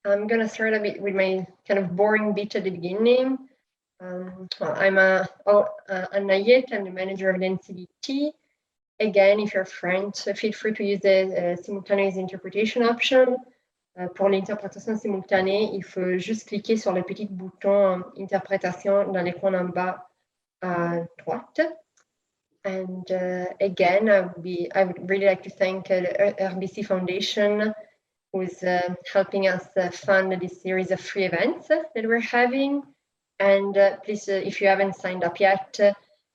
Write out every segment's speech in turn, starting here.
I'm going to start a bit with my kind of boring bit at the beginning. I'm Nayet, I'm the manager of the CNDT. Again, if you're French, feel free to use the simultaneous interpretation option. Pour l'interprétation simultanée, il faut juste cliquer sur le petit bouton interprétation dans l'écran en bas à droite. And again, I would really like to thank the RBC Foundation, who's helping us fund this series of free events that we're having. And please, if you haven't signed up yet,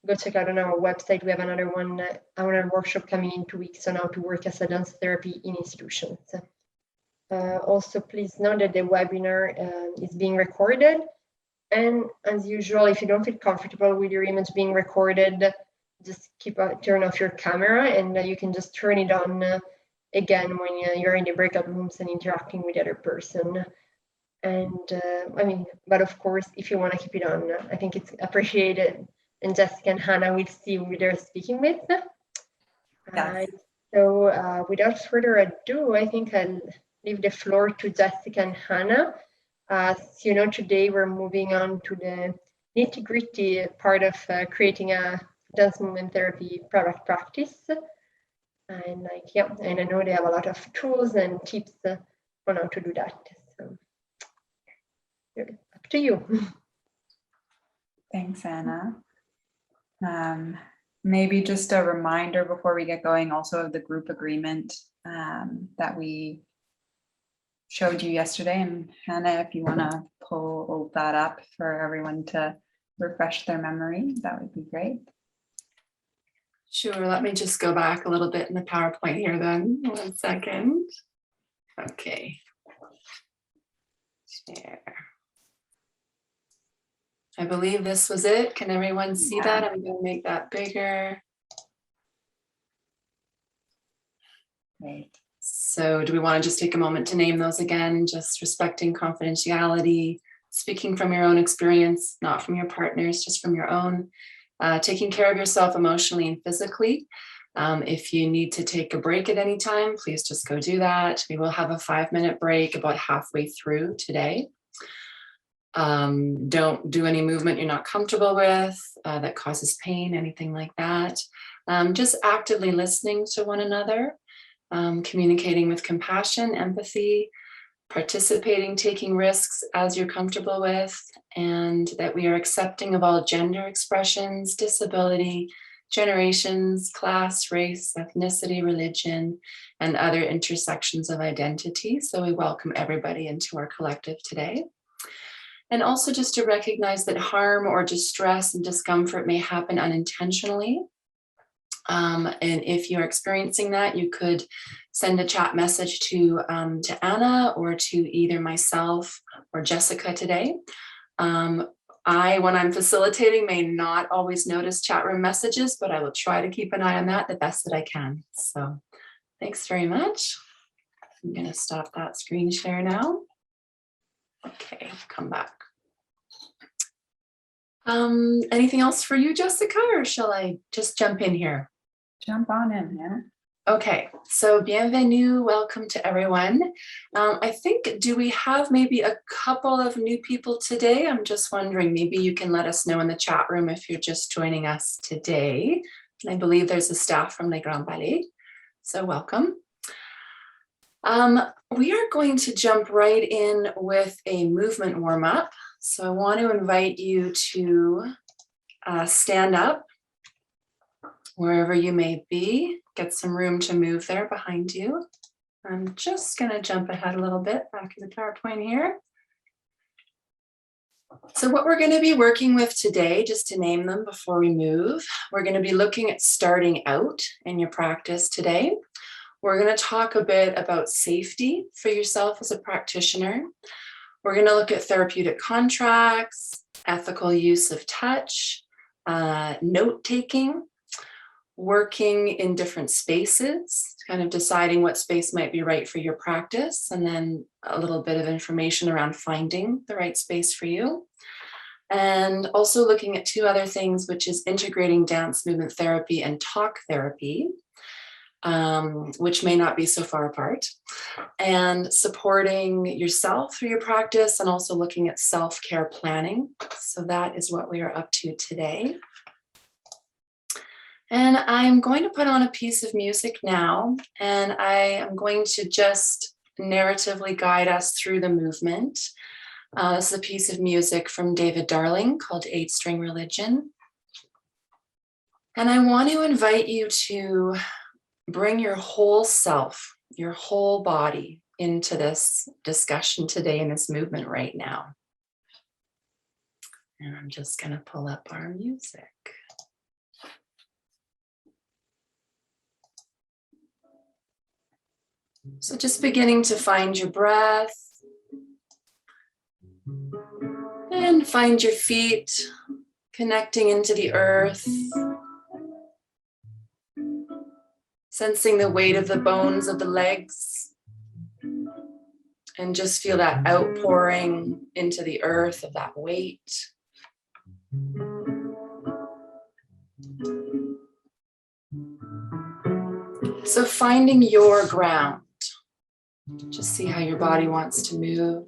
go check out on our website. We have another workshop coming in 2 weeks on how to work as a dance therapy in institutions. Also, please know that the webinar is being recorded. And as usual, if you don't feel comfortable with your image being recorded, just turn off your camera, and you can just turn it on again when you're in the breakout rooms and interacting with the other person. And but of course, if you want to keep it on, I think it's appreciated. And Jessica and Hannah will see who they're speaking with. Yes. So without further ado, I think I'll leave the floor to Jessica and Hannah. As you know, today we're moving on to the nitty-gritty part of creating a dance movement therapy product practice. And and I know they have a lot of tools and tips on how to do that. So up to you. Thanks, Anna. Maybe just a reminder before we get going also of the group agreement that we showed you yesterday. And Hannah, if you want to pull that up for everyone to refresh their memory, that would be great. Sure, let me just go back a little bit in the PowerPoint here then. 1 second. Okay. Share. I believe this was it. Can everyone see that? I'm going to make that bigger. Great. So do we want to just take a moment to name those again, just respecting confidentiality, speaking from your own experience, not from your partner's, just from your own, taking care of yourself emotionally and physically. If you need to take a break at any time, please just go do that. We will have a 5-minute break about halfway through today. Don't do any movement you're not comfortable with that causes pain, anything like that. Just actively listening to one another, communicating with compassion, empathy, participating, taking risks as you're comfortable with, and that we are accepting of all gender expressions, disability, generations, class, race, ethnicity, religion, and other intersections of identity. So we welcome everybody into our collective today. And also just to recognize that harm or distress and discomfort may happen unintentionally. And if you're experiencing that, you could send a chat message to Anna or to either myself or Jessica today. When I'm facilitating, may not always notice chat room messages, but I will try to keep an eye on that the best that I can. So thanks very much. I'm going to stop that screen share now. Okay, come back. Anything else for you, Jessica, or shall I just jump in here? Jump on in, yeah. Okay, so bienvenue, welcome to everyone. I think, do we have maybe a couple of new people today? I'm just wondering, maybe you can let us know in the chat room if you're just joining us today. And I believe there's a staff from Le Grand Palais, so welcome. We are going to jump right in with a movement warm-up. So I want to invite you to stand up wherever you may be, get some room to move there behind you. I'm just going to jump ahead a little bit back to the PowerPoint here. So what we're going to be working with today, just to name them before we move, we're going to be looking at starting out in your practice today. We're going to talk a bit about safety for yourself as a practitioner. We're going to look at therapeutic contracts, ethical use of touch, note-taking, working in different spaces, kind of deciding what space might be right for your practice, and then a little bit of information around finding the right space for you. And also looking at 2 other things, which is integrating dance movement therapy and talk therapy. which may not be so far apart, and supporting yourself through your practice, and also looking at self-care planning. So that is what we are up to today. And I'm going to put on a piece of music now, and I am going to just narratively guide us through the movement. This is a piece of music from David Darling called 8-String Religion. And I want to invite you to bring your whole self, your whole body into this discussion today, in this movement right now. And I'm just going to pull up our music. So just beginning to find your breath and find your feet connecting into the earth. Sensing the weight of the bones of the legs, and just feel that outpouring into the earth of that weight. So finding your ground, just see how your body wants to move.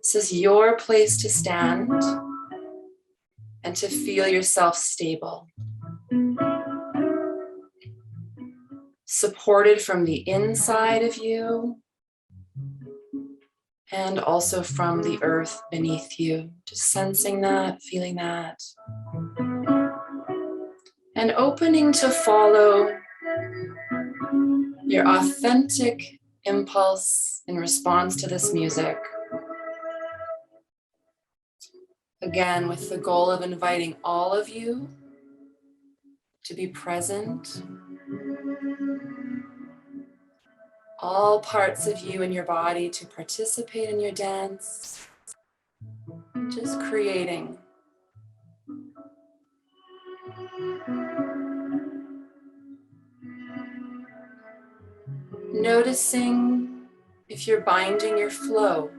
This is your place to stand and to feel yourself stable. Supported from the inside of you and also from the earth beneath you. Just sensing that, feeling that. And opening to follow your authentic impulse in response to this music. Again, with the goal of inviting all of you to be present. All parts of you and your body to participate in your dance, just creating. Noticing if you're binding your flow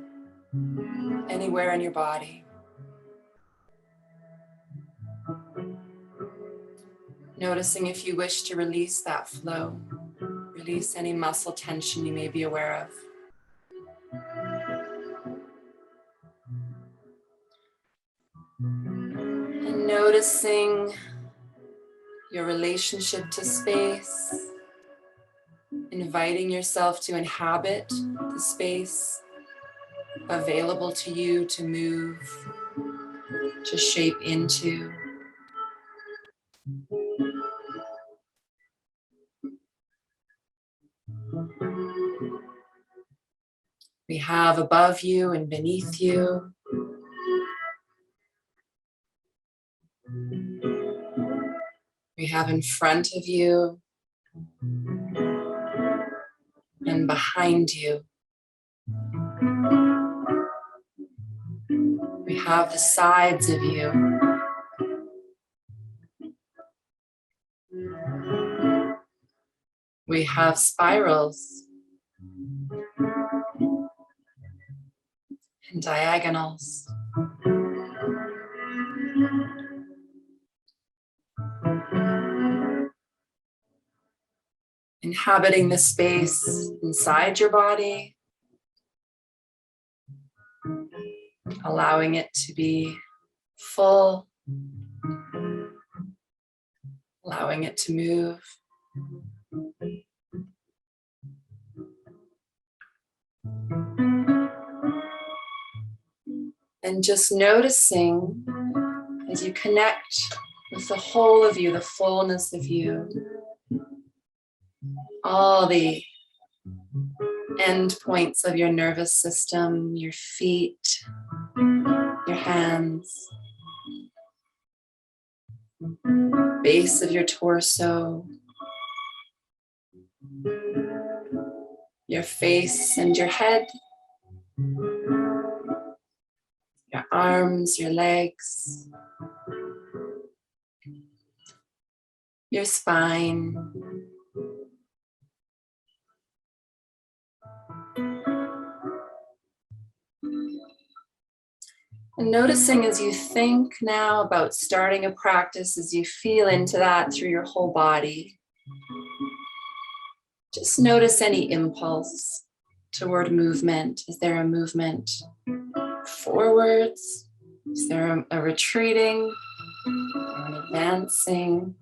anywhere in your body. Noticing if you wish to release that flow. Release any muscle tension you may be aware of. And noticing your relationship to space, inviting yourself to inhabit the space available to you to move, to shape into. We have above you and beneath you. We have in front of you and behind you. We have the sides of you. We have spirals and diagonals. Inhabiting the space inside your body, allowing it to be full, allowing it to move. And just noticing as you connect with the whole of you, the fullness of you, all the end points of your nervous system, your feet, your hands, base of your torso, your face and your head, your arms, your legs, your spine. And noticing as you think now about starting a practice, as you feel into that through your whole body, Just notice any impulse toward movement. Is there a movement forwards? Is there a retreating or an advancing?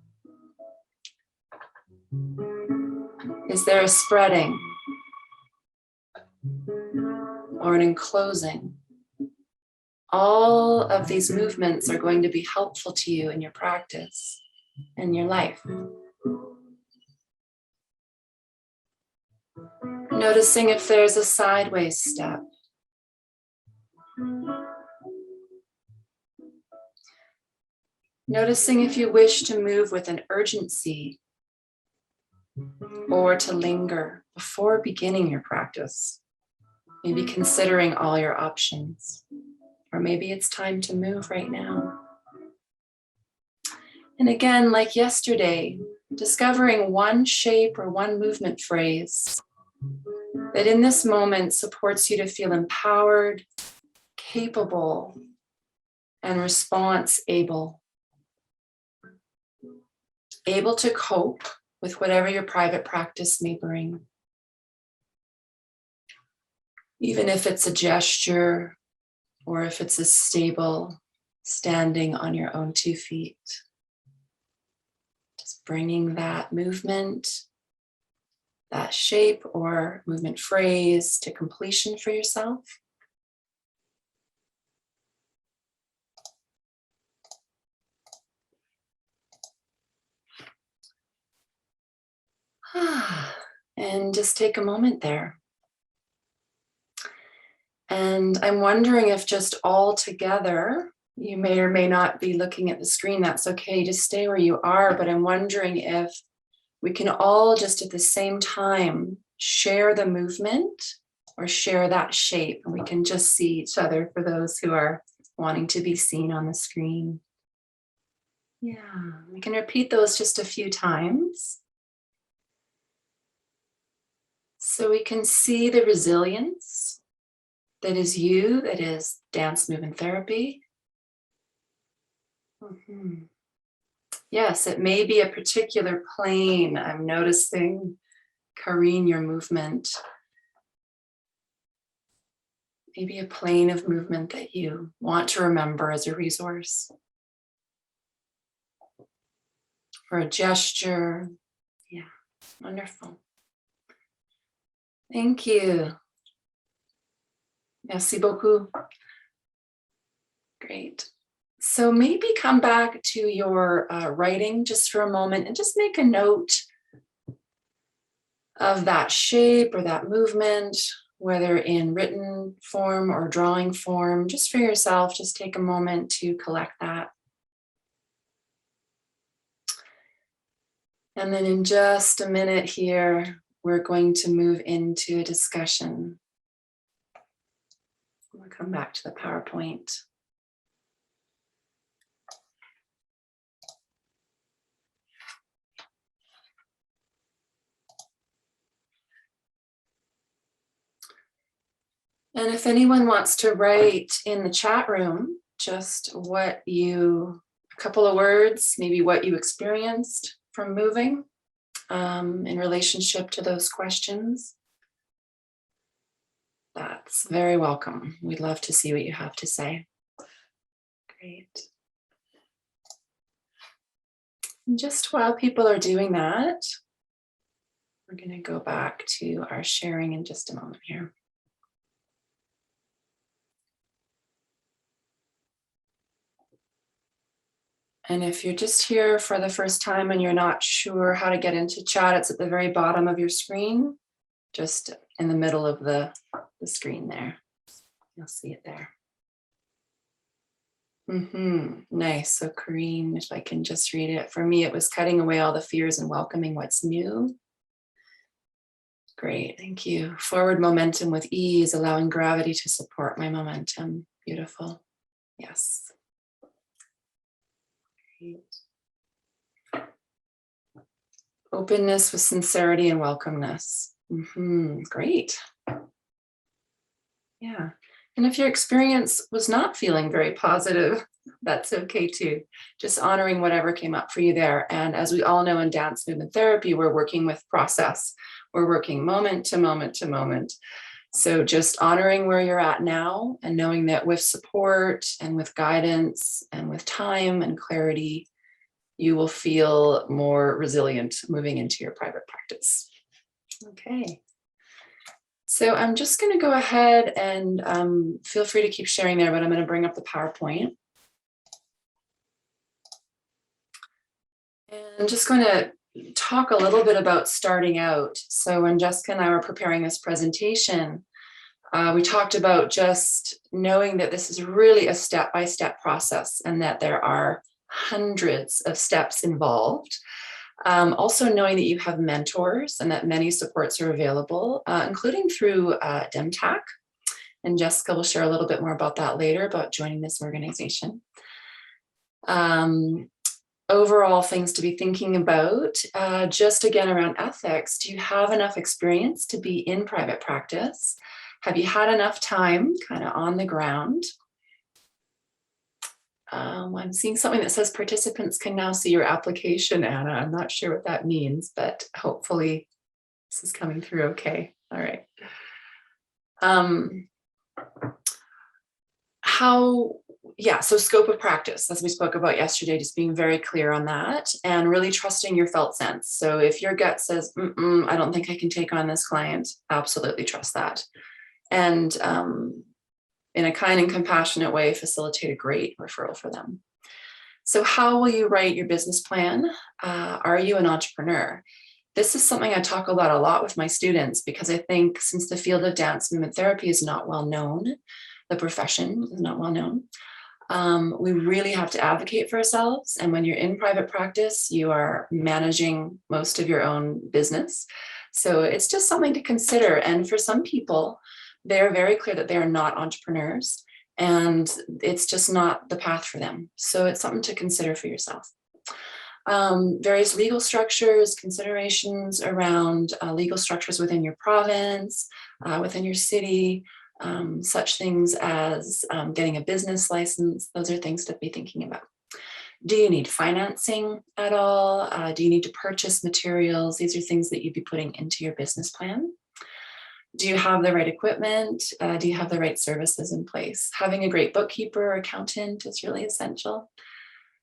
Is there a spreading or an enclosing? All of these movements are going to be helpful to you in your practice and your life. Noticing if there's a sideways step. Noticing if you wish to move with an urgency or to linger before beginning your practice. Maybe considering all your options, or maybe it's time to move right now. And again, like yesterday, discovering one shape or one movement phrase that in this moment supports you to feel empowered, capable, and response able. Able to cope with whatever your private practice may bring. Even if it's a gesture or if it's a stable standing on your own 2 feet. Just bringing that movement, that shape or movement phrase to completion for yourself. And just take a moment there. And I'm wondering if just all together, you may or may not be looking at the screen, that's okay, just stay where you are, but I'm wondering if we can all just at the same time share the movement or share that shape, and we can just see each other for those who are wanting to be seen on the screen. Yeah, we can repeat those just a few times. So we can see the resilience that is you, that is dance movement therapy. Yes, it may be a particular plane. I'm noticing, Karine, your movement. Maybe a plane of movement that you want to remember as a resource. Or a gesture. Yeah, wonderful. Thank you. Merci beaucoup. Great. So maybe come back to your writing just for a moment and just make a note of that shape or that movement, whether in written form or drawing form, just for yourself. Just take a moment to collect that. And then in just a minute here, we're going to move into a discussion. We'll come back to the PowerPoint. And if anyone wants to write in the chat room, just a couple of words, maybe what you experienced from moving in relationship to those questions, that's very welcome. We'd love to see what you have to say. Great. And just while people are doing that, we're going to go back to our sharing in just a moment here. And if you're just here for the first time and you're not sure how to get into chat, it's at the very bottom of your screen, just in the middle of the screen there. You'll see it there. Nice. So Karine, if I can just read it. For me, it was cutting away all the fears and welcoming what's new. Great, thank you. Forward momentum with ease, allowing gravity to support my momentum. Beautiful. Yes. Openness with sincerity and welcomeness. Great. Yeah. And if your experience was not feeling very positive, that's okay too. Just honoring whatever came up for you there. And as we all know in dance movement therapy, we're working with process. We're working moment to moment to moment. So just honoring where you're at now and knowing that with support and with guidance and with time and clarity, you will feel more resilient moving into your private practice. Okay. So I'm just going to go ahead and feel free to keep sharing there, but I'm going to bring up the PowerPoint. And I'm just going to talk a little bit about starting out. So when Jessica and I were preparing this presentation, we talked about just knowing that this is really a step-by-step process and that there are hundreds of steps involved. Also knowing that you have mentors and that many supports are available, including through DEMTAC. And Jessica will share a little bit more about that later, about joining this organization. Overall things to be thinking about, just again around ethics. Do you have enough experience to be in private practice? Have you had enough time kind of on the ground? I'm seeing something that says participants can now see your application, Anna. I'm not sure what that means, but hopefully this is coming through okay. All right. So scope of practice, as we spoke about yesterday, just being very clear on that and really trusting your felt sense. So if your gut says, I don't think I can take on this client, absolutely trust that. And in a kind and compassionate way, facilitate a great referral for them. So how will you write your business plan? Are you an entrepreneur? This is something I talk about a lot with my students because I think since the field of dance movement therapy is not well known, the profession is not well known, we really have to advocate for ourselves. And when you're in private practice, you are managing most of your own business. So it's just something to consider. And for some people, they're very clear that they are not entrepreneurs and it's just not the path for them. So it's something to consider for yourself. Various legal structures, considerations around legal structures within your province, within your city, such things as getting a business license. Those are things to be thinking about. Do you need financing at all? Do you need to purchase materials? These are things that you'd be putting into your business plan. Do you have the right equipment? Do you have the right services in place? Having a great bookkeeper or accountant is really essential.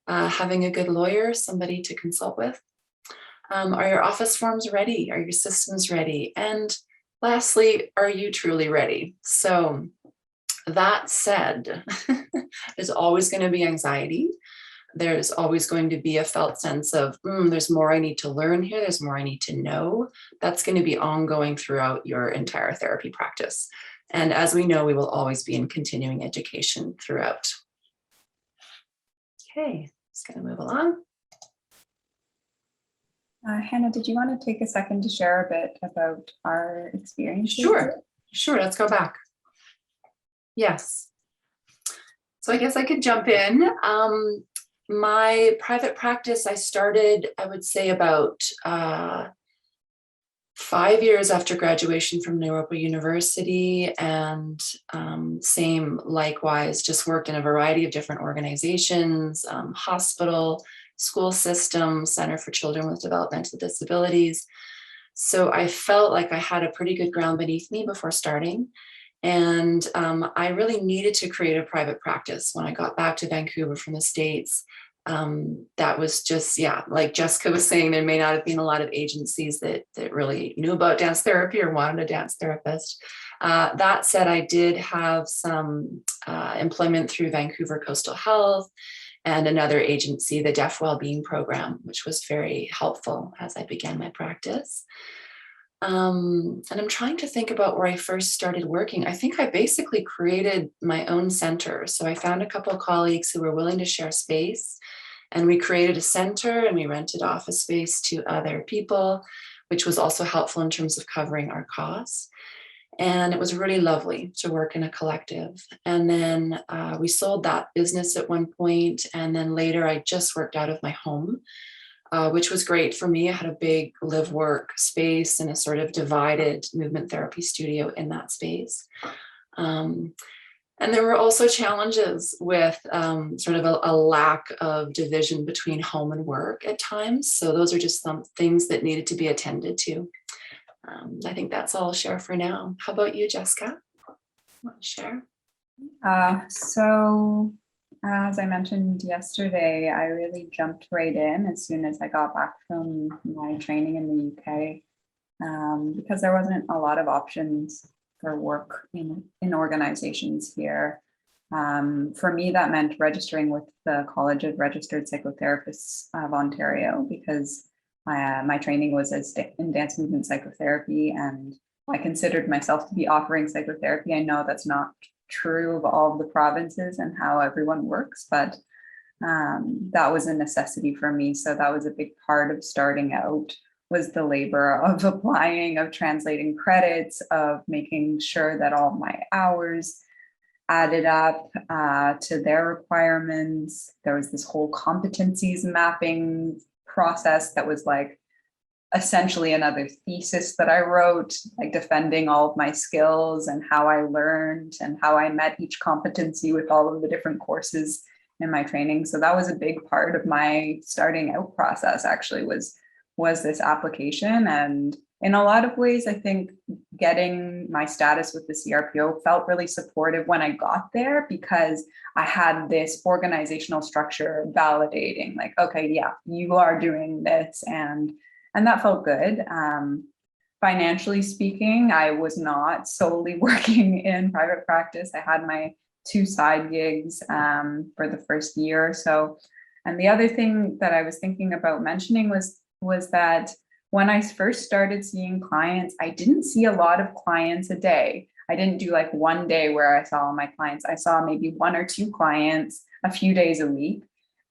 Having a good lawyer, somebody to consult with. Are your office forms ready? Are your systems ready? And lastly, are you truly ready? So that said, there's always going to be anxiety. There's always going to be a felt sense of, there's more I need to learn here. There's more I need to know. That's going to be ongoing throughout your entire therapy practice. And as we know, we will always be in continuing education throughout. Okay, just going to move along. Hannah, did you want to take a second to share a bit about our experience? Sure, let's go back. Yes. So I guess I could jump in. My private practice, I started, I would say about 5 years after graduation from Europa University, and same likewise, just worked in a variety of different organizations, hospital, school system, Center for Children with Developmental Disabilities. So I felt like I had a pretty good ground beneath me before starting. And I really needed to create a private practice when I got back to Vancouver from the States. That was just, like Jessica was saying, there may not have been a lot of agencies that really knew about dance therapy or wanted a dance therapist. That said, I did have some employment through Vancouver Coastal Health and another agency, the Deaf Wellbeing Program, which was very helpful as I began my practice. And I'm trying to think about where I first started working. I think I basically created my own center. So I found a couple of colleagues who were willing to share space, and we created a center and we rented office space to other people, which was also helpful in terms of covering our costs. And it was really lovely to work in a collective. And then we sold that business at one point. And then later I just worked out of my home, which was great for me. I had a big live work space and a sort of divided movement therapy studio in that space. And there were also challenges with sort of a lack of division between home and work at times. So those are just some things that needed to be attended to. I think that's all I'll share for now. How about you, Jessica? Want to share? So as I mentioned yesterday, I really jumped right in as soon as I got back from my training in the UK, because there wasn't a lot of options for work in organizations here. For me, that meant registering with the College of Registered Psychotherapists of Ontario, because my training was in dance movement psychotherapy, and I considered myself to be offering psychotherapy. I know that's not true of all of the provinces and how everyone works, but that was a necessity for me. So that was a big part of starting out, was the labor of applying, of translating credits, of making sure that all my hours added up to their requirements. There was this whole competencies mapping process that was like essentially another thesis that I wrote, like defending all of my skills and how I learned and how I met each competency with all of the different courses in my training. So that was a big part of my starting out process, actually, was this application. And in a lot of ways, I think getting my status with the CRPO felt really supportive when I got there, because I had this organizational structure validating, like, okay, yeah, you are doing this, and that felt good. Financially speaking, I was not solely working in private practice. I had my 2 side gigs for the first year or so. And the other thing that I was thinking about mentioning was that when I first started seeing clients, I didn't see a lot of clients a day. I didn't do like one day where I saw my clients. I saw maybe 1 or 2 clients a few days a week,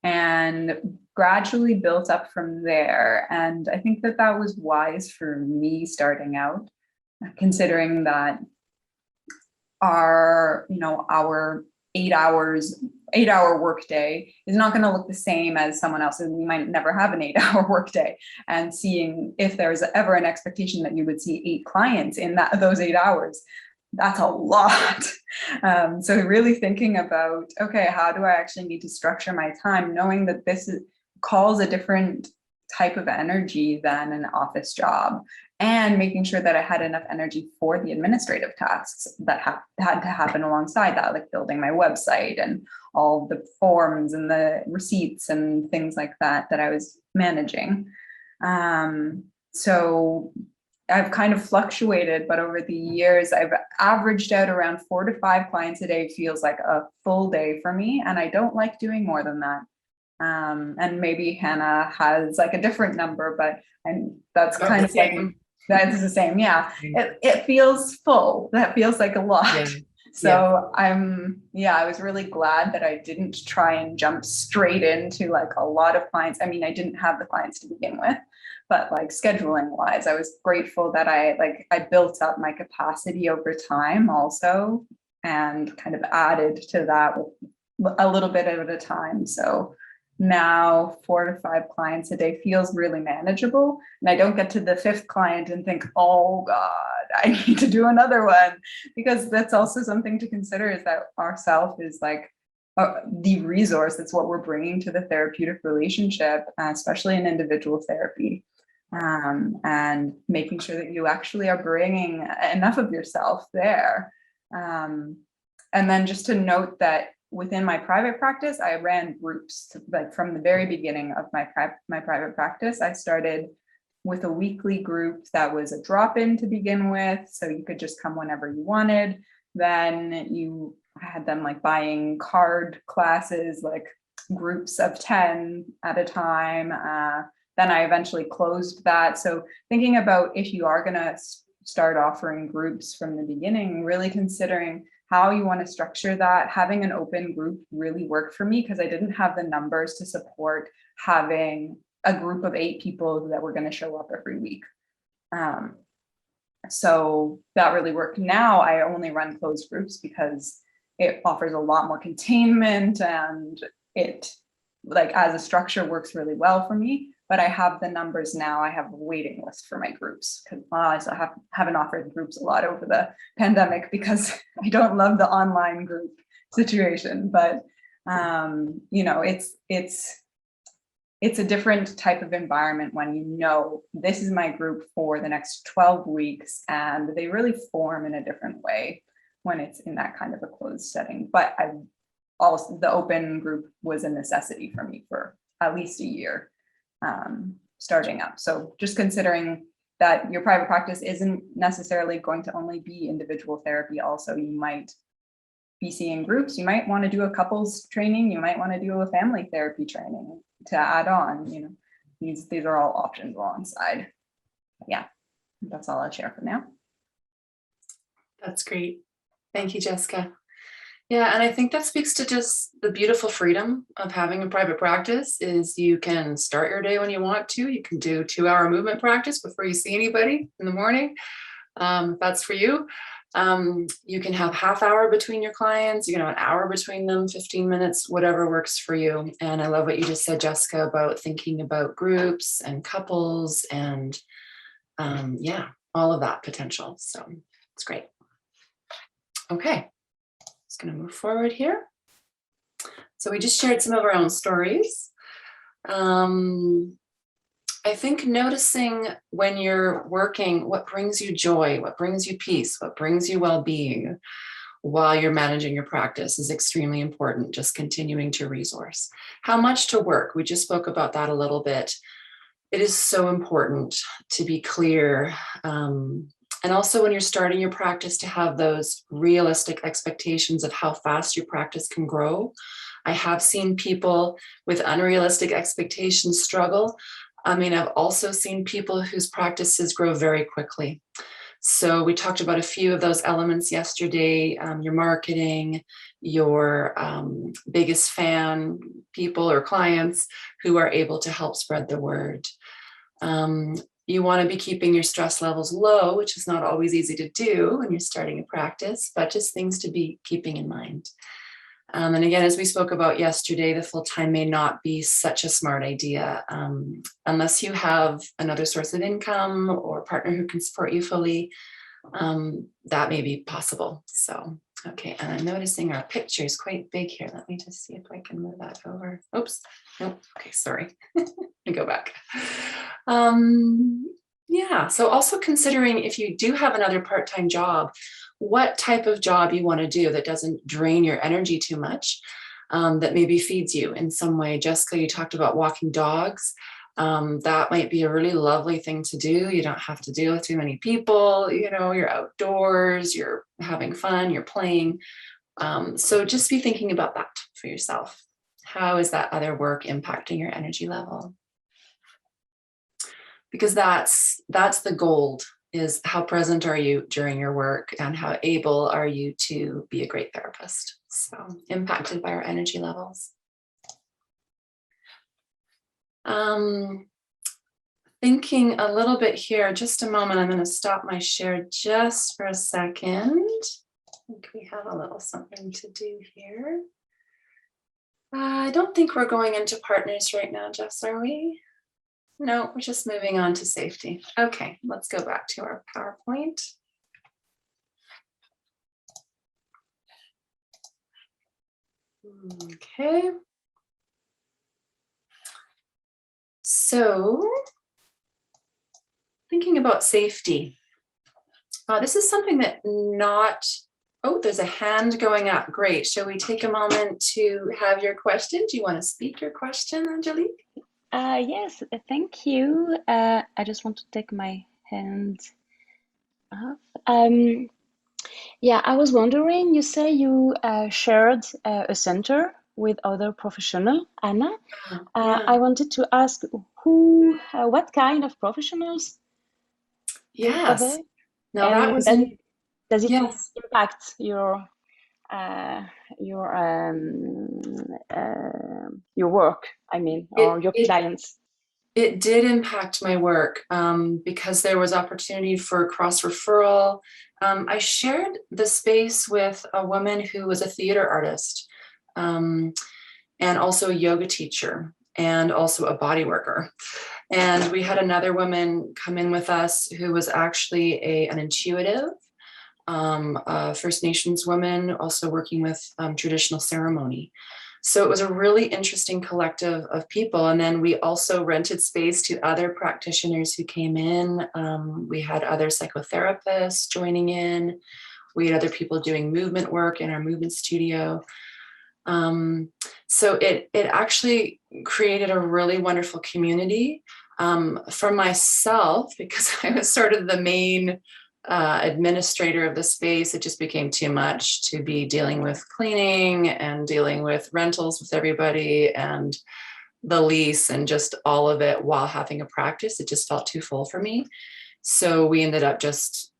and gradually built up from there. And I think that was wise for me starting out, considering that our 8-hour workday is not going to look the same as someone else's. We might never have an 8-hour workday, and seeing if there's ever an expectation that you would see 8 clients in those 8 hours, that's a lot. So really thinking about, okay, how do I actually need to structure my time, knowing that this calls a different type of energy than an office job, and making sure that I had enough energy for the administrative tasks that had to happen alongside that, like building my website and all the forms and the receipts and things like that I was managing. So I've kind of fluctuated, but over the years, I've averaged out around 4 to 5 clients a day. Feels like a full day for me, and I don't like doing more than that. And maybe Hannah has like a different number, but that's kind of like, that's the same. Yeah, it feels full. That feels like a lot. Yeah. So yeah. I was really glad that I didn't try and jump straight into like a lot of clients. I mean, I didn't have the clients to begin with, but like scheduling wise, I was grateful that I built up my capacity over time also, and kind of added to that with a little bit at a time. So now 4 to 5 clients a day feels really manageable. And I don't get to the 5th client and think, oh God, I need to do another one, because that's also something to consider, is that ourself is like the resource. That's what we're bringing to the therapeutic relationship, especially in individual therapy, and making sure that you actually are bringing enough of yourself there. And then just to note that within my private practice, I ran groups. Like from the very beginning of my private practice, I started with a weekly group that was a drop-in to begin with, so you could just come whenever you wanted. Then I had them like buying card classes, like groups of 10 at a time. Then I eventually closed that. So thinking about, if you are going to start offering groups from the beginning, really considering how you want to structure that. Having an open group really worked for me, because I didn't have the numbers to support having a group of 8 people that were going to show up every week. So that really worked. Now I only run closed groups because it offers a lot more containment, and it, like as a structure, works really well for me. But I have the numbers now. I have a waiting list for my groups, because I haven't offered groups a lot over the pandemic, because I don't love the online group situation. But it's it's a different type of environment when you know this is my group for the next 12 weeks, and they really form in a different way when it's in that kind of a closed setting. But the open group was a necessity for me for at least a year starting up. So just considering that your private practice isn't necessarily going to only be individual therapy. Also, you might be seeing groups, you might want to do a couples training, you might want to do a family therapy training to add on, you know, these are all options alongside. Yeah, that's all I'll share for now. That's great. Thank you, Jessica. Yeah, and I think that speaks to just the beautiful freedom of having a private practice is you can start your day when you want to. You can do 2-hour movement practice before you see anybody in the morning. That's for you. You can have half hour between your clients, you know, an hour between them, 15 minutes, whatever works for you. And I love what you just said, Jessica, about thinking about groups and couples and yeah, all of that potential. So it's great. Okay. Just going to move forward here. So we just shared some of our own stories. I think noticing when you're working, what brings you joy, what brings you peace, what brings you well-being while you're managing your practice is extremely important, just continuing to resource. How much to work? We just spoke about that a little bit. It is so important to be clear. And also when you're starting your practice to have those realistic expectations of how fast your practice can grow. I have seen people with unrealistic expectations struggle. I mean, I've also seen people whose practices grow very quickly. So we talked about a few of those elements yesterday, your marketing, your biggest fan people or clients who are able to help spread the word. You want to be keeping your stress levels low, which is not always easy to do when you're starting a practice, but just things to be keeping in mind. And again, as we spoke about yesterday, the full-time may not be such a smart idea unless you have another source of income or a partner who can support you fully. That may be possible. So, okay, and I'm noticing our picture is quite big here. Let me just see if I can move that over. Oops, nope, okay, sorry. Let me go back. Yeah, so also considering if you do have another part-time job, what type of job you want to do that doesn't drain your energy too much, that maybe feeds you in some way. Jessica, you talked about walking dogs. That might be a really lovely thing to do. You don't have to deal with too many people, you know, you're outdoors, you're having fun, you're playing. So just be thinking about that for yourself. How is that other work impacting your energy level? Because that's the gold, is how present are you during your work and how able are you to be a great therapist. So impacted by our energy levels. Thinking a little bit here, just a moment, I'm going to stop my share just for a second. I think we have a little something to do here. I don't think we're going into partners right now, Jess, are we? No, we're just moving on to safety. Okay, let's go back to our PowerPoint. Okay. So, thinking about safety. This is something that oh, there's a hand going up. Great. Shall we take a moment to have your question? Do you want to speak your question, Angelique? Yes, thank you. I just want to take my hand off. Yeah, I was wondering, you say you shared a center with other professionals, Anna. Yeah. I wanted to ask what kind of professionals are Yes. there? Now that was does it yes. impact your work, I mean, or your clients? It did impact my work because there was opportunity for cross referral. I shared the space with a woman who was a theater artist and also a yoga teacher and also a body worker. And we had another woman come in with us who was actually an intuitive, a First Nations woman, also working with traditional ceremony. So it was a really interesting collective of people. And then we also rented space to other practitioners who came in. We had other psychotherapists joining in. We had other people doing movement work in our movement studio. So it actually created a really wonderful community for myself, because I was sort of the main administrator of the space. It just became too much to be dealing with cleaning and dealing with rentals with everybody and the lease and just all of it while having a practice. It just felt too full for me. So we ended up just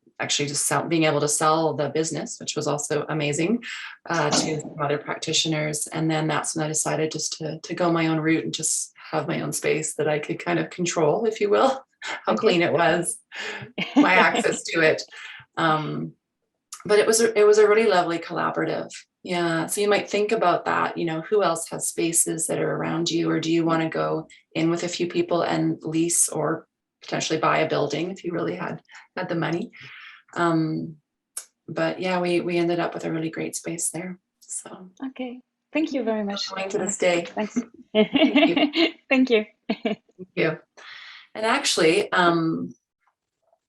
being able to sell the business, which was also amazing, to some other practitioners. And then that's when I decided just to go my own route and just have my own space that I could kind of control, if you will, how clean it was, my access to it. But it was a really lovely collaborative. Yeah. So you might think about that, who else has spaces that are around you, or do you want to go in with a few people and lease or potentially buy a building if you really had the money? But yeah, we ended up with a really great space there. So Okay. Thank you very much. going to this day. Thanks. Thank you. Thank you. Thank you. And actually,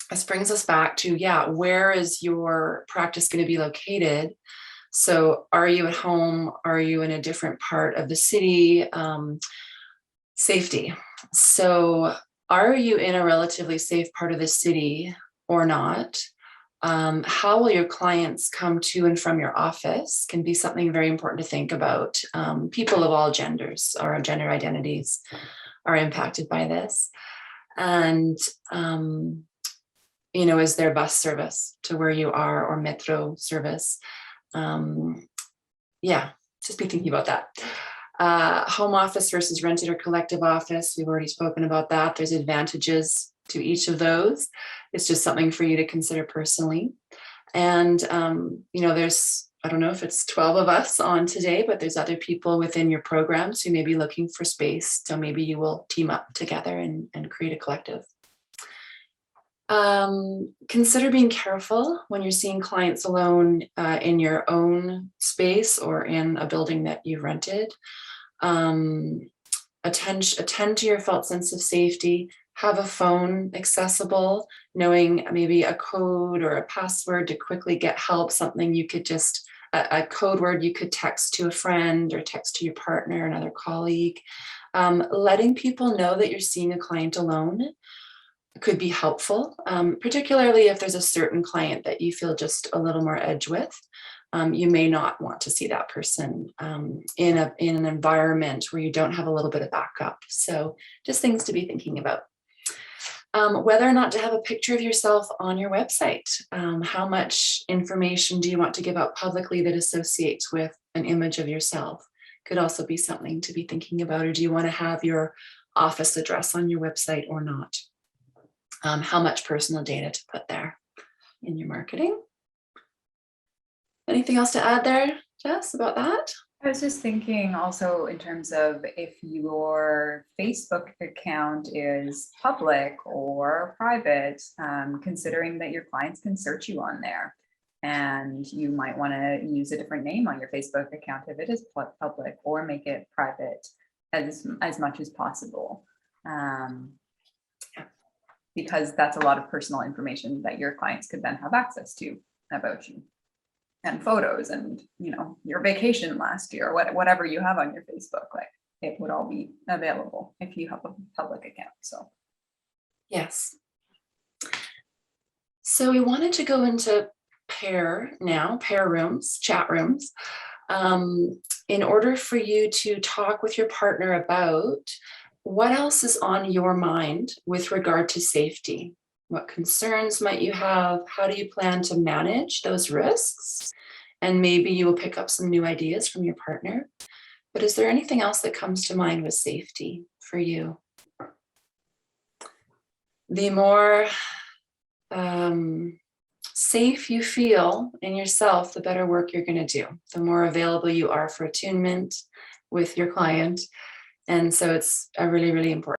this brings us back to, where is your practice going to be located? So are you at home? Are you in a different part of the city? Safety. So are you in a relatively safe part of the city or not? How will your clients come to and from your office can be something very important to think about. People of all genders or gender identities are impacted by this. And, is there bus service to where you are, or metro service? Just be thinking about that. Home office versus rented or collective office. We've already spoken about that. There's advantages to each of those. It's just something for you to consider personally. And, there's, I don't know if it's 12 of us on today, but there's other people within your programs who may be looking for space. So maybe you will team up together and create a collective. Consider being careful when you're seeing clients alone in your own space or in a building that you've rented. Attend to your felt sense of safety. Have a phone accessible, knowing maybe a code or a password to quickly get help, something you could just, a code word you could text to a friend or text to your partner, another colleague. Letting people know that you're seeing a client alone could be helpful, particularly if there's a certain client that you feel just a little more edge with. You may not want to see that person in an environment where you don't have a little bit of backup. So just things to be thinking about. Whether or not to have a picture of yourself on your website. How much information do you want to give out publicly that associates with an image of yourself? Could also be something to be thinking about. Or do you want to have your office address on your website or not? How much personal data to put there in your marketing? Anything else to add there, Jess, about that? I was just thinking also in terms of if your Facebook account is public or private, considering that your clients can search you on there, and you might want to use a different name on your Facebook account if it is public, or make it private as much as possible. Because that's a lot of personal information that your clients could then have access to about you, and photos and, your vacation last year, whatever you have on your Facebook, like it would all be available if you have a public account. So yes. So we wanted to go into pair rooms, chat rooms, in order for you to talk with your partner about what else is on your mind with regard to safety. What concerns might you have? How do you plan to manage those risks? And maybe you will pick up some new ideas from your partner. But is there anything else that comes to mind with safety for you? The more safe you feel in yourself, the better work you're going to do. The more available you are for attunement with your client. And so it's a really, really important.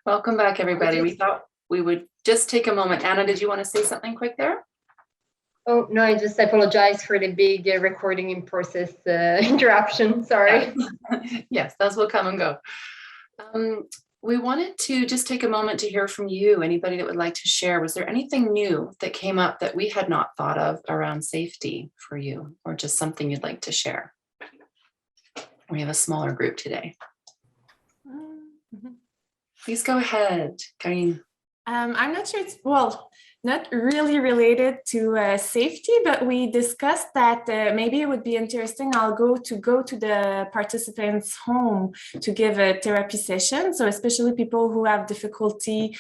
Welcome back, everybody. We thought we would just take a moment. Anna, did you want to say something quick there? Oh, no, I just apologize for the big recording in process interruption. Sorry. Yeah. Yes, those will come and go. We wanted to just take a moment to hear from you. Anybody that would like to share, was there anything new that came up that we had not thought of around safety for you, or just something you'd like to share? We have a smaller group today. Please go ahead, Karine. I'm not sure it's, well, not really related to safety, but we discussed that maybe it would be interesting. I'll go to the participants' home to give a therapy session. So especially people who have difficulty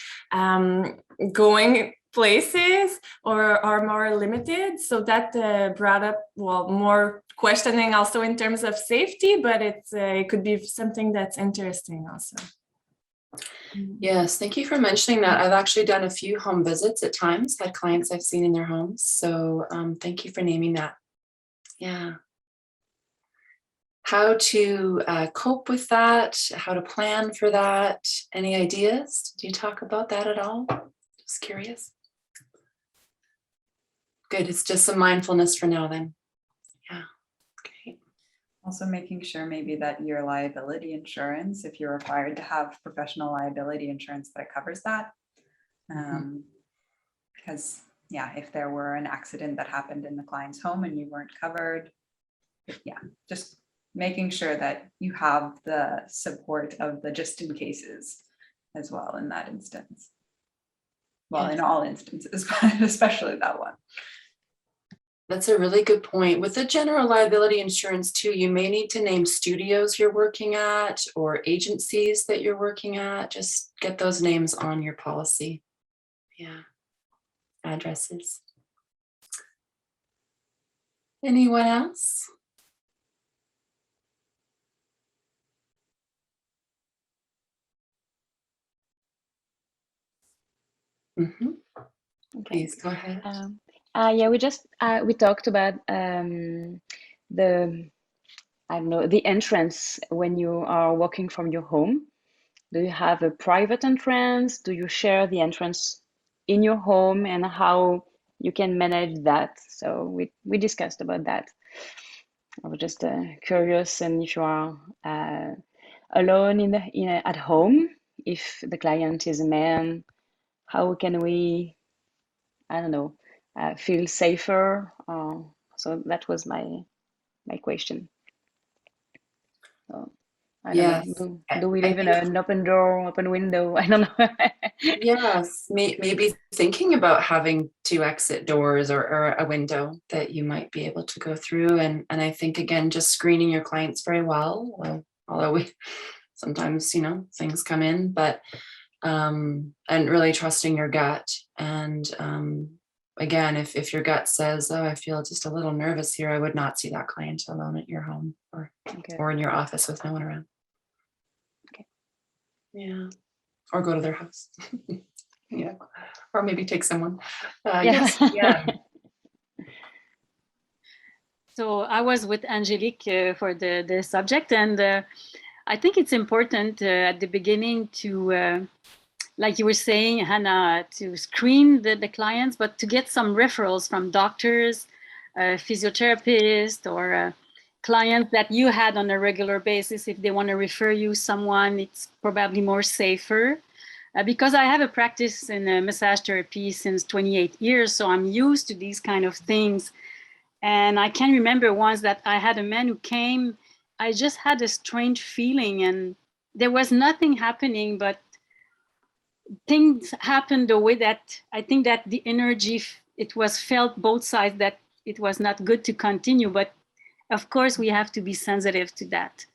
going places or are more limited. So that brought up, well, more questioning also in terms of safety, but it could be something that's interesting also. Yes, thank you for mentioning that. I've actually done a few home visits at times, had clients I've seen in their homes. So thank you for naming that. Yeah. How to cope with that, how to plan for that. Any ideas? Do you talk about that at all? Just curious. Good, it's just some mindfulness for now then. Yeah, okay. Also making sure maybe that your liability insurance, if you're required to have professional liability insurance, that it covers that. Because yeah, if there were an accident that happened in the client's home and you weren't covered, yeah, just making sure that you have the support of the just in cases as well in that instance. Well, in all instances, but especially that one. That's a really good point. With the general liability insurance too, you may need to name studios you're working at or agencies that you're working at. Just get those names on your policy. Yeah. Addresses. Anyone else? Mm-hmm. Okay. Please go ahead. Yeah, we talked about the, I don't know, the entrance when you are walking from your home. Do you have a private entrance? Do you share the entrance in your home, and how you can manage that? So we discussed about that. I was just curious, and if you are alone at home, if the client is a man, how can we, I don't know, feel safer? So that was my question. So, I don't Yes. know. Do we I live in think, an open door, open window? I don't know. yes, maybe thinking about having 2 exit doors or a window that you might be able to go through. And I think, again, just screening your clients very well, although sometimes, things come in, but and really trusting your gut. And again, if your gut says, oh, I feel just a little nervous here, I would not see that client alone at your home or in your office with no one around. Okay. Yeah. Or go to their house. Yeah. Or maybe take someone. Yeah. Yes. Yeah. So I was with Angelique for the subject, and I think it's important at the beginning to, like you were saying, Hannah, to screen the clients, but to get some referrals from doctors, physiotherapists, or clients that you had on a regular basis. If they want to refer you someone, it's probably more safer. Because I have a practice in massage therapy since 28 years, so I'm used to these kind of things. And I can remember once that I had a man who came, I just had a strange feeling, and there was nothing happening, but things happened the way that I think that the energy, it was felt both sides that it was not good to continue. But of course, we have to be sensitive to that.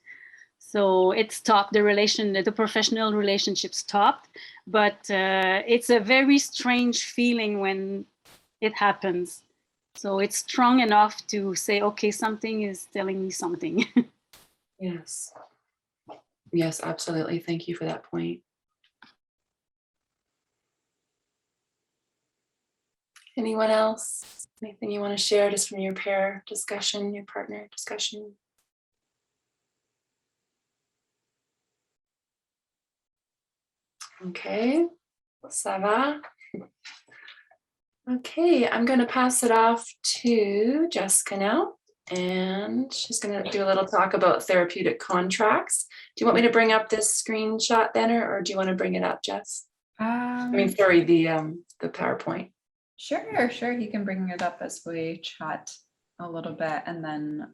So it stopped, the professional relationship stopped, but it's a very strange feeling when it happens. So it's strong enough to say, okay, something is telling me something. Yes. Yes, absolutely. Thank you for that point. Anyone else? Anything you want to share just from your pair discussion, your partner discussion? Okay, ça va? Okay, I'm going to pass it off to Jessica now, and she's going to do a little talk about therapeutic contracts. Do you want me to bring up this screenshot then, or do you want to bring it up, Jess? I mean, sorry, the PowerPoint. Sure. You can bring it up as we chat a little bit, and then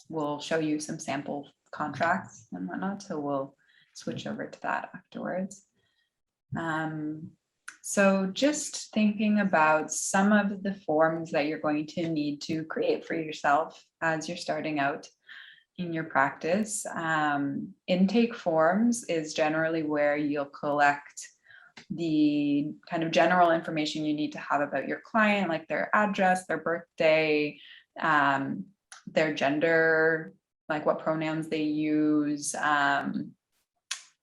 we'll show you some sample contracts and whatnot. So we'll switch over to that afterwards. So just thinking about some of the forms that you're going to need to create for yourself as you're starting out in your practice. Intake forms is generally where you'll collect the kind of general information you need to have about your client, like their address, their birthday, their gender, like what pronouns they use.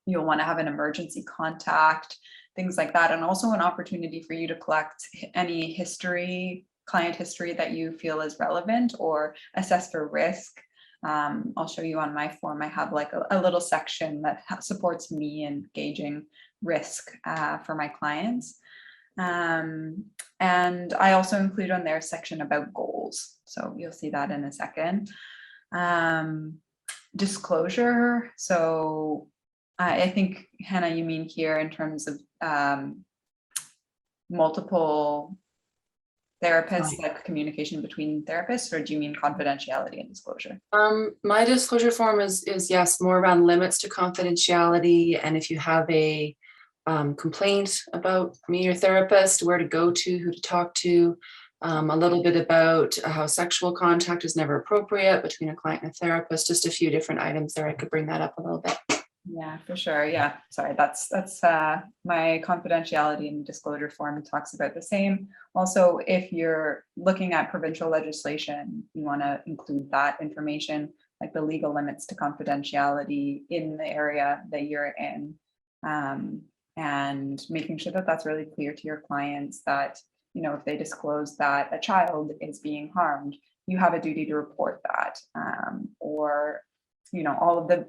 You'll want to have an emergency contact, things like that, and also an opportunity for you to collect any history, client history that you feel is relevant, or assess for risk. I'll show you on my form, I have like a little section that supports me in gauging risk for my clients. And I also include on there a section about goals. So you'll see that in a second. Disclosure. So I think, Hannah, you mean here in terms of multiple therapists, like communication between therapists, or do you mean confidentiality and disclosure? My disclosure form is yes, more around limits to confidentiality, and if you have a complaint about me, your therapist, where to go to, who to talk to, a little bit about how sexual contact is never appropriate between a client and a therapist, just a few different items there. I could bring that up a little bit. Yeah, for sure. Yeah, sorry, that's my confidentiality and disclosure form talks about the same. Also, if you're looking at provincial legislation, you want to include that information, like the legal limits to confidentiality in the area that you're in, and making sure that that's really clear to your clients that, you know, if they disclose that a child is being harmed, you have a duty to report that, or, you know, all of the,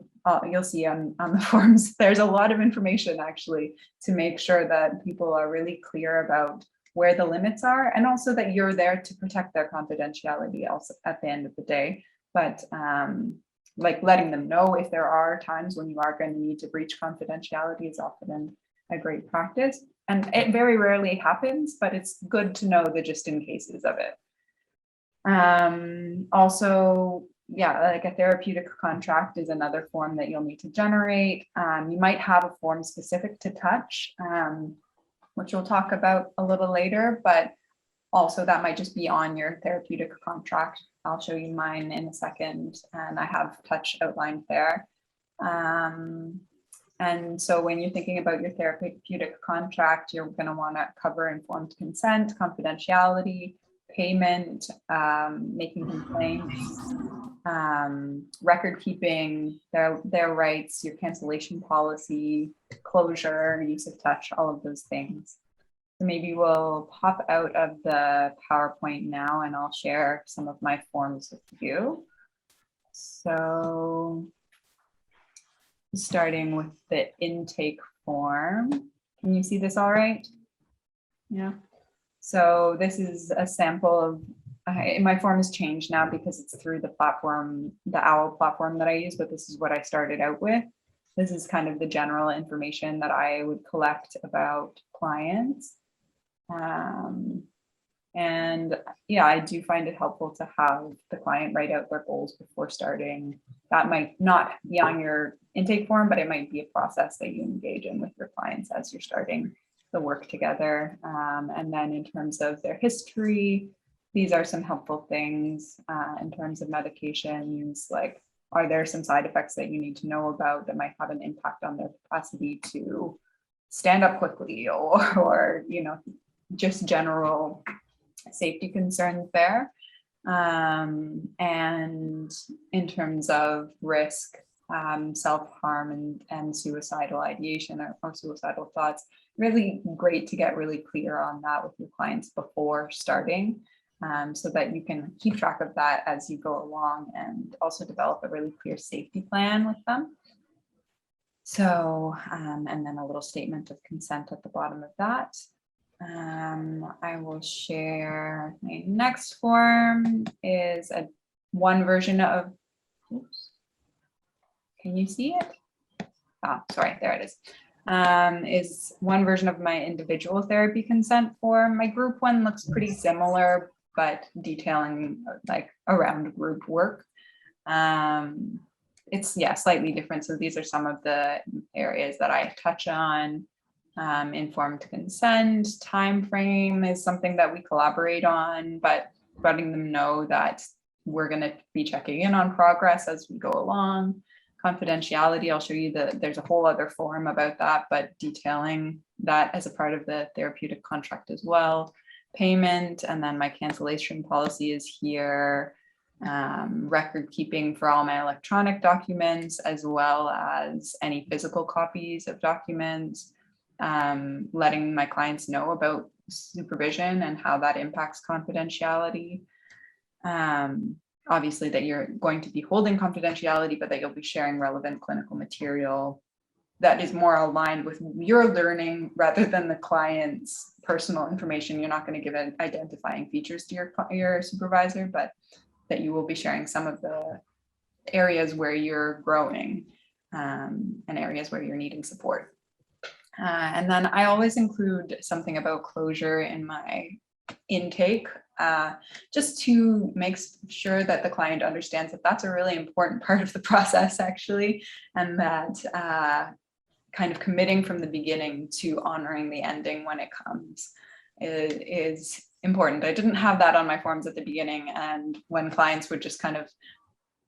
you'll see on the forms, there's a lot of information actually to make sure that people are really clear about where the limits are, and also that you're there to protect their confidentiality also at the end of the day. But like letting them know if there are times when you are going to need to breach confidentiality is often a great practice. And it very rarely happens, but it's good to know the just in cases of it. Also, yeah, like a therapeutic contract is another form that you'll need to generate. You might have a form specific to touch, which we'll talk about a little later, but also that might just be on your therapeutic contract. I'll show you mine in a second, and I have touch outlined there. And so when you're thinking about your therapeutic contract, you're going to want to cover informed consent, confidentiality, payment, making complaints, record keeping, their rights, your cancellation policy, closure, use of touch, all of those things. So maybe we'll pop out of the PowerPoint now and I'll share some of my forms with you. So starting with the intake form. Can you see this all right? Yeah. So this is a sample of, my form has changed now because it's through the platform, the OWL platform that I use, but this is what I started out with. This is kind of the general information that I would collect about clients. And yeah, I do find it helpful to have the client write out their goals before starting. That might not be on your intake form, but it might be a process that you engage in with your clients as you're starting the work together. And then in terms of their history, these are some helpful things in terms of medications, like are there some side effects that you need to know about that might have an impact on their capacity to stand up quickly, or you know, just general safety concerns there. And in terms of risk, self-harm and suicidal ideation or suicidal thoughts, really great to get really clear on that with your clients before starting, so that you can keep track of that as you go along and also develop a really clear safety plan with them. And then a little statement of consent at the bottom of that. I will share my next form is one version of, oops, can you see it? Oh, sorry, there it is one version of my individual therapy consent form. My group one looks pretty similar, but detailing like around group work. It's slightly different. So these are some of the areas that I touch on. Informed consent, time frame is something that we collaborate on, but letting them know that we're going to be checking in on progress as we go along. Confidentiality, I'll show you there's a whole other form about that, but detailing that as a part of the therapeutic contract as well. Payment, and then my cancellation policy is here. Record keeping for all my electronic documents, as well as any physical copies of documents. Letting my clients know about supervision and how that impacts confidentiality. Obviously that you're going to be holding confidentiality, but that you'll be sharing relevant clinical material that is more aligned with your learning rather than the client's personal information. You're not going to give identifying features to your supervisor, but that you will be sharing some of the areas where you're growing and areas where you're needing support. And then I always include something about closure in my intake, just to make sure that the client understands that that's a really important part of the process, actually, and that kind of committing from the beginning to honoring the ending when it comes is important. I didn't have that on my forms at the beginning, and when clients would just kind of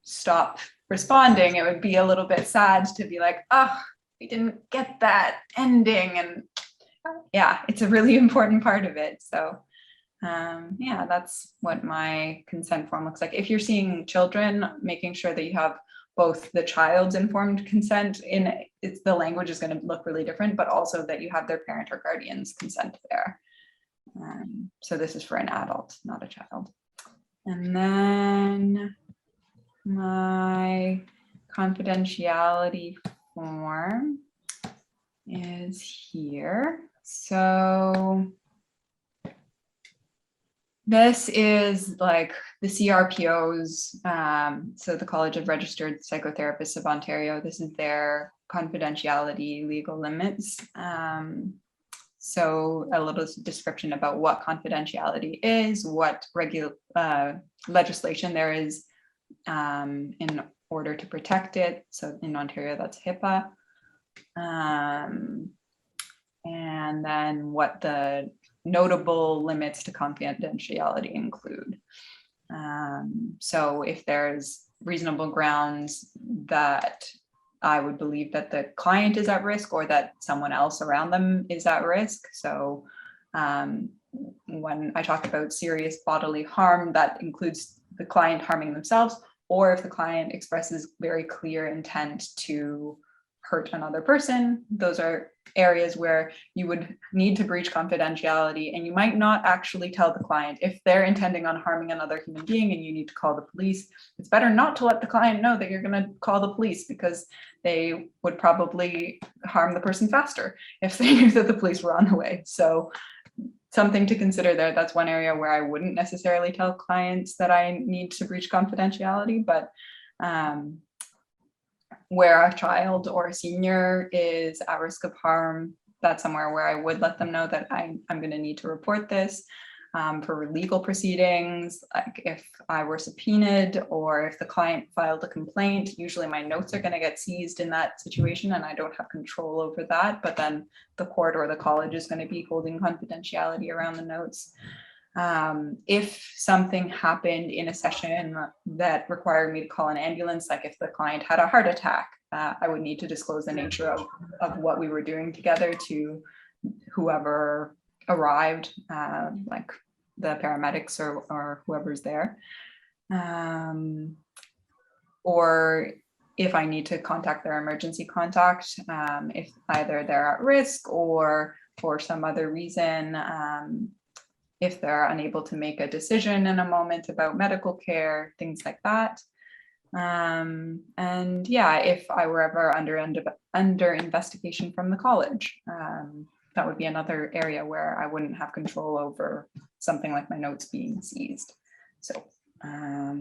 stop responding, it would be a little bit sad to be like, oh, we didn't get that ending. And yeah, it's a really important part of it. So yeah, that's what my consent form looks like. If you're seeing children, making sure that you have both the child's informed consent in it's the language is going to look really different, but also that you have their parent or guardian's consent there. So this is for an adult, not a child. And then my confidentiality form is here. So this is like the CRPO's, so the College of Registered Psychotherapists of Ontario. This is their confidentiality legal limits. So a little description about what confidentiality is, what legislation there is in order to protect it. So in Ontario, that's HIPAA. And then what the notable limits to confidentiality include. So if there's reasonable grounds that I would believe that the client is at risk or that someone else around them is at risk. So when I talk about serious bodily harm, that includes the client harming themselves, or if the client expresses very clear intent to hurt another person. Those are areas where you would need to breach confidentiality, and you might not actually tell the client if they're intending on harming another human being and you need to call the police. It's better not to let the client know that you're going to call the police, because they would probably harm the person faster if they knew that the police were on the way. So something to consider there. That's one area where I wouldn't necessarily tell clients that I need to breach confidentiality, but where a child or a senior is at risk of harm, that's somewhere where I would let them know that I'm going to need to report this for legal proceedings. Like if I were subpoenaed or if the client filed a complaint, usually my notes are going to get seized in that situation and I don't have control over that. But then the court or the college is going to be holding confidentiality around the notes. If something happened in a session that required me to call an ambulance, like if the client had a heart attack, I would need to disclose the nature of what we were doing together to whoever arrived, like the paramedics or whoever's there. Or if I need to contact their emergency contact, if either they're at risk or for some other reason, if they're unable to make a decision in a moment about medical care, things like that. And yeah, if I were ever under investigation from the college, that would be another area where I wouldn't have control over something like my notes being seized. So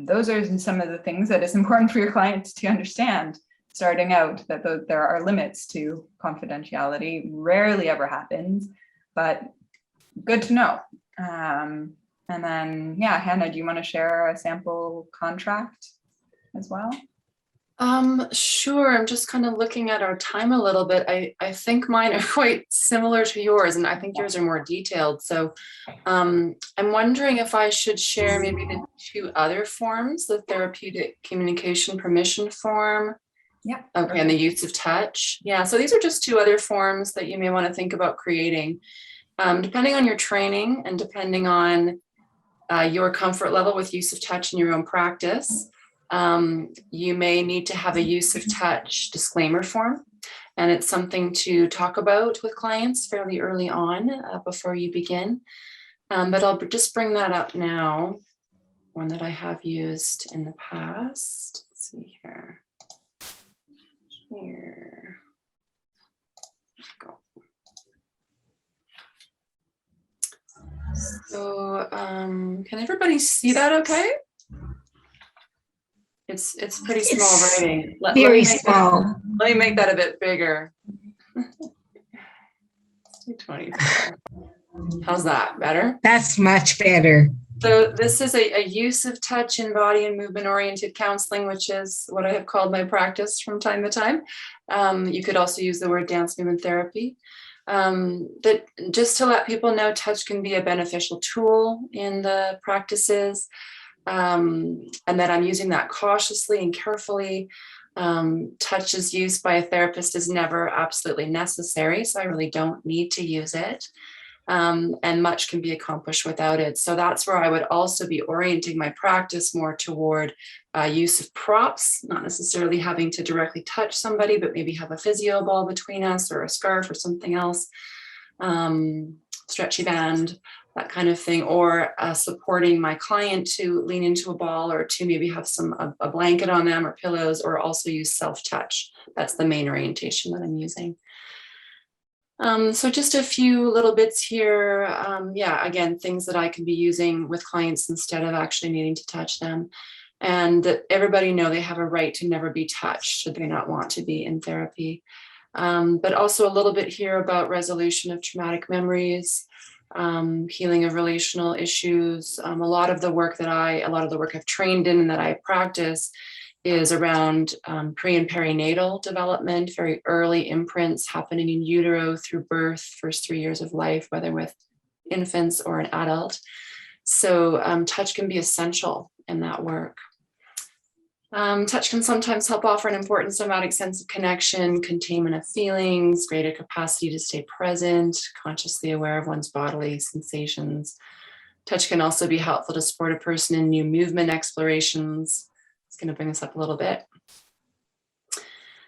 those are some of the things that is important for your clients to understand starting out, that there are limits to confidentiality. Rarely ever happens, but good to know. And then, yeah, Hannah, do you want to share a sample contract as well? Sure. I'm just kind of looking at our time a little bit. I think mine are quite similar to yours, and I think yours are more detailed. So I'm wondering if I should share maybe the two other forms, the therapeutic communication permission form. Yeah. Okay, and the use of touch. Yeah, so these are just two other forms that you may want to think about creating. Depending on your training and depending on your comfort level with use of touch in your own practice, you may need to have a use of touch disclaimer form, and it's something to talk about with clients fairly early on before you begin. But I'll just bring that up now, one that I have used in the past. Let's see here. Here. Go. So can everybody see that okay? It's pretty small writing. Very small. Let me make that a bit bigger. 24. How's that? Better? That's much better. So this is a use of touch in body and movement oriented counseling, which is what I have called my practice from time to time. You could also use the word dance movement therapy. But just to let people know, touch can be a beneficial tool in the practices, and that I'm using that cautiously and carefully. Touch is used by a therapist is never absolutely necessary, so I really don't need to use it. And much can be accomplished without it. So that's where I would also be orienting my practice more toward use of props, not necessarily having to directly touch somebody, but maybe have a physio ball between us or a scarf or something else, stretchy band, that kind of thing, or supporting my client to lean into a ball or to maybe have a blanket on them or pillows, or also use self-touch. That's the main orientation that I'm using. So just a few little bits here. Yeah, again, things that I can be using with clients instead of actually needing to touch them. And that everybody know they have a right to never be touched should they not want to be in therapy. But also a little bit here about resolution of traumatic memories, healing of relational issues. A lot of the work I've trained in and that I practice is around pre and perinatal development, very early imprints happening in utero through birth, first 3 years of life, whether with infants or an adult. So touch can be essential in that work. Touch can sometimes help offer an important somatic sense of connection, containment of feelings, greater capacity to stay present, consciously aware of one's bodily sensations. Touch can also be helpful to support a person in new movement explorations. It's going to bring this up a little bit.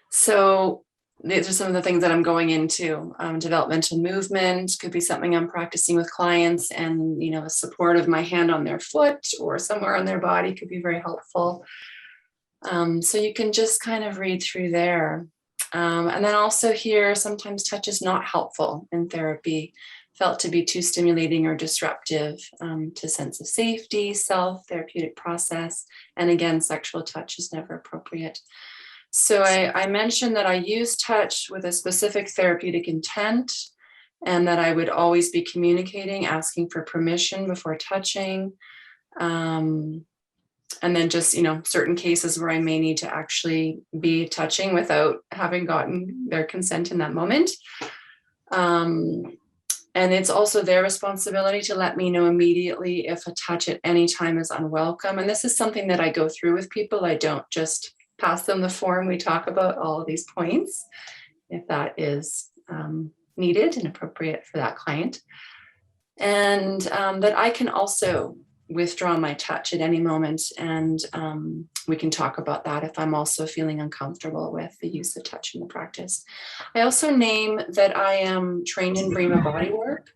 So these are some of the things that I'm going into. Developmental movement could be something I'm practicing with clients, and the support of my hand on their foot or somewhere on their body could be very helpful. So you can just kind of read through there. And then also here, sometimes touch is not helpful in therapy, felt to be too stimulating or disruptive to sense of safety, self, therapeutic process. And again, sexual touch is never appropriate. So I mentioned that I use touch with a specific therapeutic intent, and that I would always be communicating, asking for permission before touching. And then just, certain cases where I may need to actually be touching without having gotten their consent in that moment. And it's also their responsibility to let me know immediately if a touch at any time is unwelcome. And this is something that I go through with people. I don't just pass them the form. We talk about all of these points, if that is needed and appropriate for that client. And that I can also withdraw my touch at any moment, and we can talk about that if I'm also feeling uncomfortable with the use of touch in the practice. I also name that I am trained in Brima bodywork,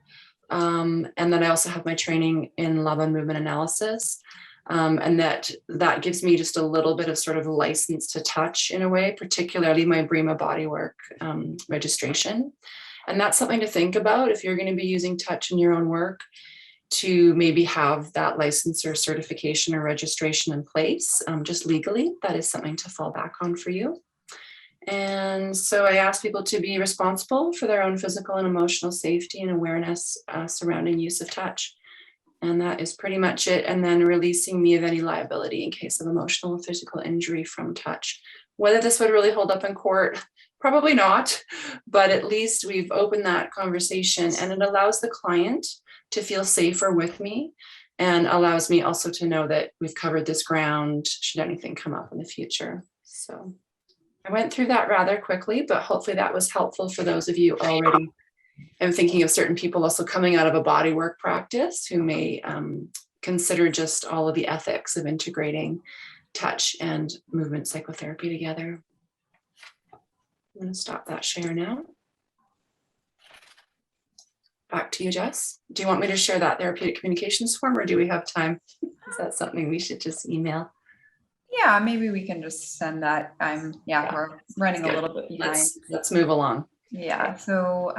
and that I also have my training in love and movement analysis. And that gives me just a little bit of sort of license to touch in a way, particularly my Brima bodywork registration. And that's something to think about if you're going to be using touch in your own work, to maybe have that license or certification or registration in place, just legally. That is something to fall back on for you. And so I ask people to be responsible for their own physical and emotional safety and awareness surrounding use of touch. And that is pretty much it. And then releasing me of any liability in case of emotional or physical injury from touch. Whether this would really hold up in court, probably not, but at least we've opened that conversation, and it allows the client to feel safer with me, and allows me also to know that we've covered this ground should anything come up in the future. So I went through that rather quickly, but hopefully that was helpful for those of you already. I'm thinking of certain people also coming out of a bodywork practice who may consider just all of the ethics of integrating touch and movement psychotherapy together. I'm going to stop that share now. Back to you, Jess. Do you want me to share that therapeutic communications form, or do we have time? Is that something we should just email? Yeah, maybe we can just send that. We're running a little bit behind. Let's move along. Yeah, so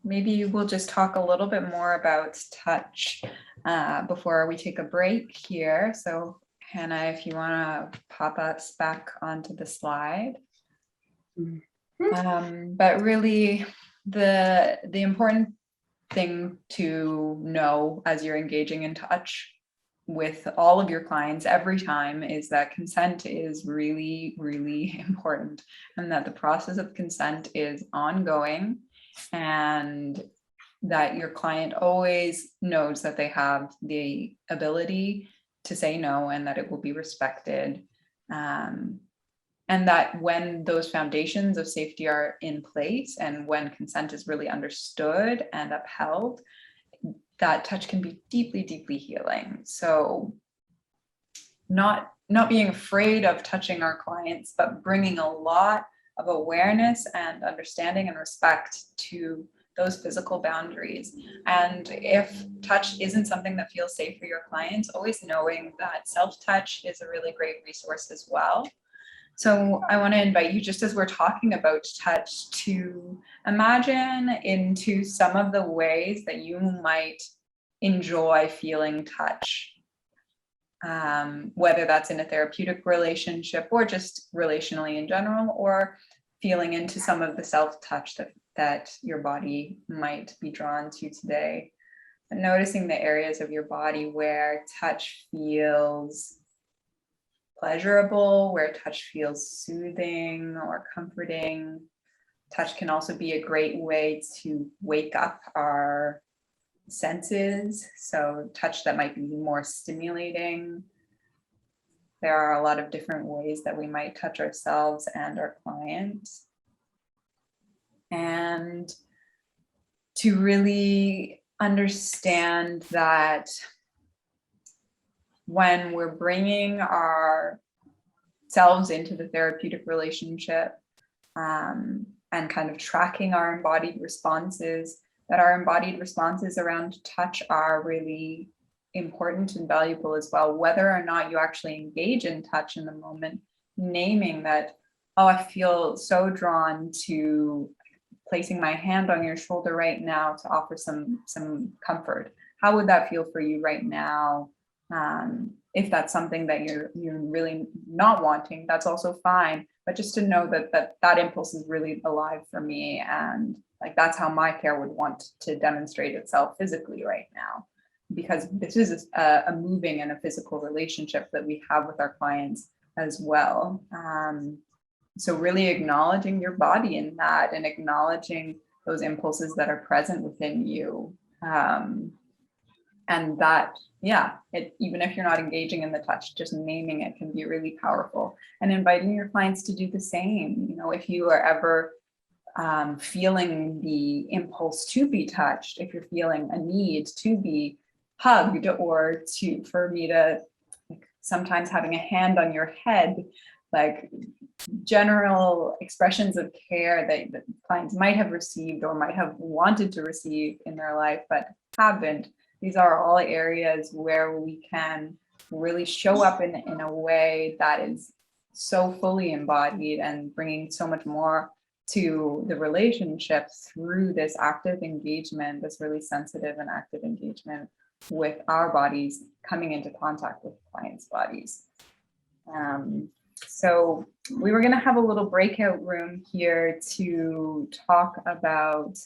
maybe we'll just talk a little bit more about touch before we take a break here. So Hannah, if you want to pop us back onto the slide. But really the important thing to know as you're engaging in touch with all of your clients every time is that consent is really, really important, and that the process of consent is ongoing, and that your client always knows that they have the ability to say no and that it will be respected. And that when those foundations of safety are in place and when consent is really understood and upheld, that touch can be deeply, deeply healing. So not being afraid of touching our clients, but bringing a lot of awareness and understanding and respect to those physical boundaries. And if touch isn't something that feels safe for your clients, always knowing that self-touch is a really great resource as well. So I want to invite you, just as we're talking about touch, to imagine into some of the ways that you might enjoy feeling touch, whether that's in a therapeutic relationship or just relationally in general, or feeling into some of the self-touch that your body might be drawn to today. And noticing the areas of your body where touch feels pleasurable, where touch feels soothing or comforting. Touch can also be a great way to wake up our senses. So touch that might be more stimulating. There are a lot of different ways that we might touch ourselves and our clients. And to really understand that when we're bringing ourselves into the therapeutic relationship and kind of tracking our embodied responses, that our embodied responses around touch are really important and valuable as well, whether or not you actually engage in touch in the moment, naming that, oh, I feel so drawn to placing my hand on your shoulder right now to offer some comfort. How would that feel for you right now? If that's something that you're really not wanting, that's also fine. But just to know that impulse is really alive for me, and like that's how my care would want to demonstrate itself physically right now, because this is a moving and a physical relationship that we have with our clients as well. So really acknowledging your body in that, and acknowledging those impulses that are present within you. And that, even if you're not engaging in the touch, just naming it can be really powerful, and inviting your clients to do the same. You know, if you are ever feeling the impulse to be touched, if you're feeling a need to be hugged, or for me to, like, sometimes having a hand on your head, like general expressions of care that clients might have received or might have wanted to receive in their life but haven't. These are all areas where we can really show up in a way that is so fully embodied and bringing so much more to the relationship through this active engagement, this really sensitive and active engagement with our bodies coming into contact with clients' bodies. So we were going to have a little breakout room here to talk about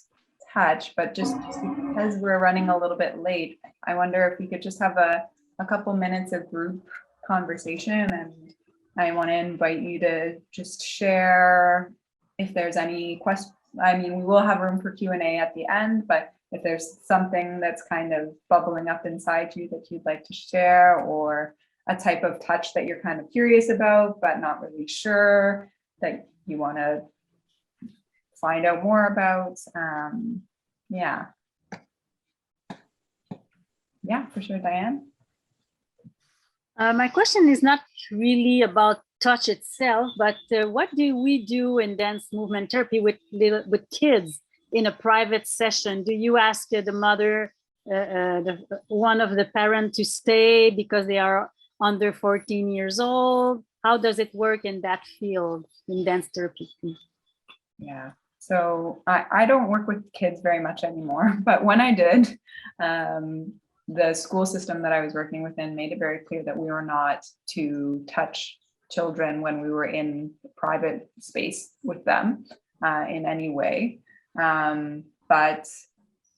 touch, but just because we're running a little bit late, I wonder if we could just have a couple minutes of group conversation, and I want to invite you to just share if there's any questions. I mean, we will have room for Q&A at the end, but if there's something that's kind of bubbling up inside you that you'd like to share, or a type of touch that you're kind of curious about, but not really sure, that you want to find out more about. Yeah, for sure, Diane. My question is not really about touch itself, but what do we do in dance movement therapy with kids in a private session? Do you ask the mother, one of the parents, to stay because they are under 14 years old? How does it work in that field in dance therapy? Yeah, so I don't work with kids very much anymore, but when I did, the school system that I was working within made it very clear that we were not to touch children when we were in private space with them in any way. But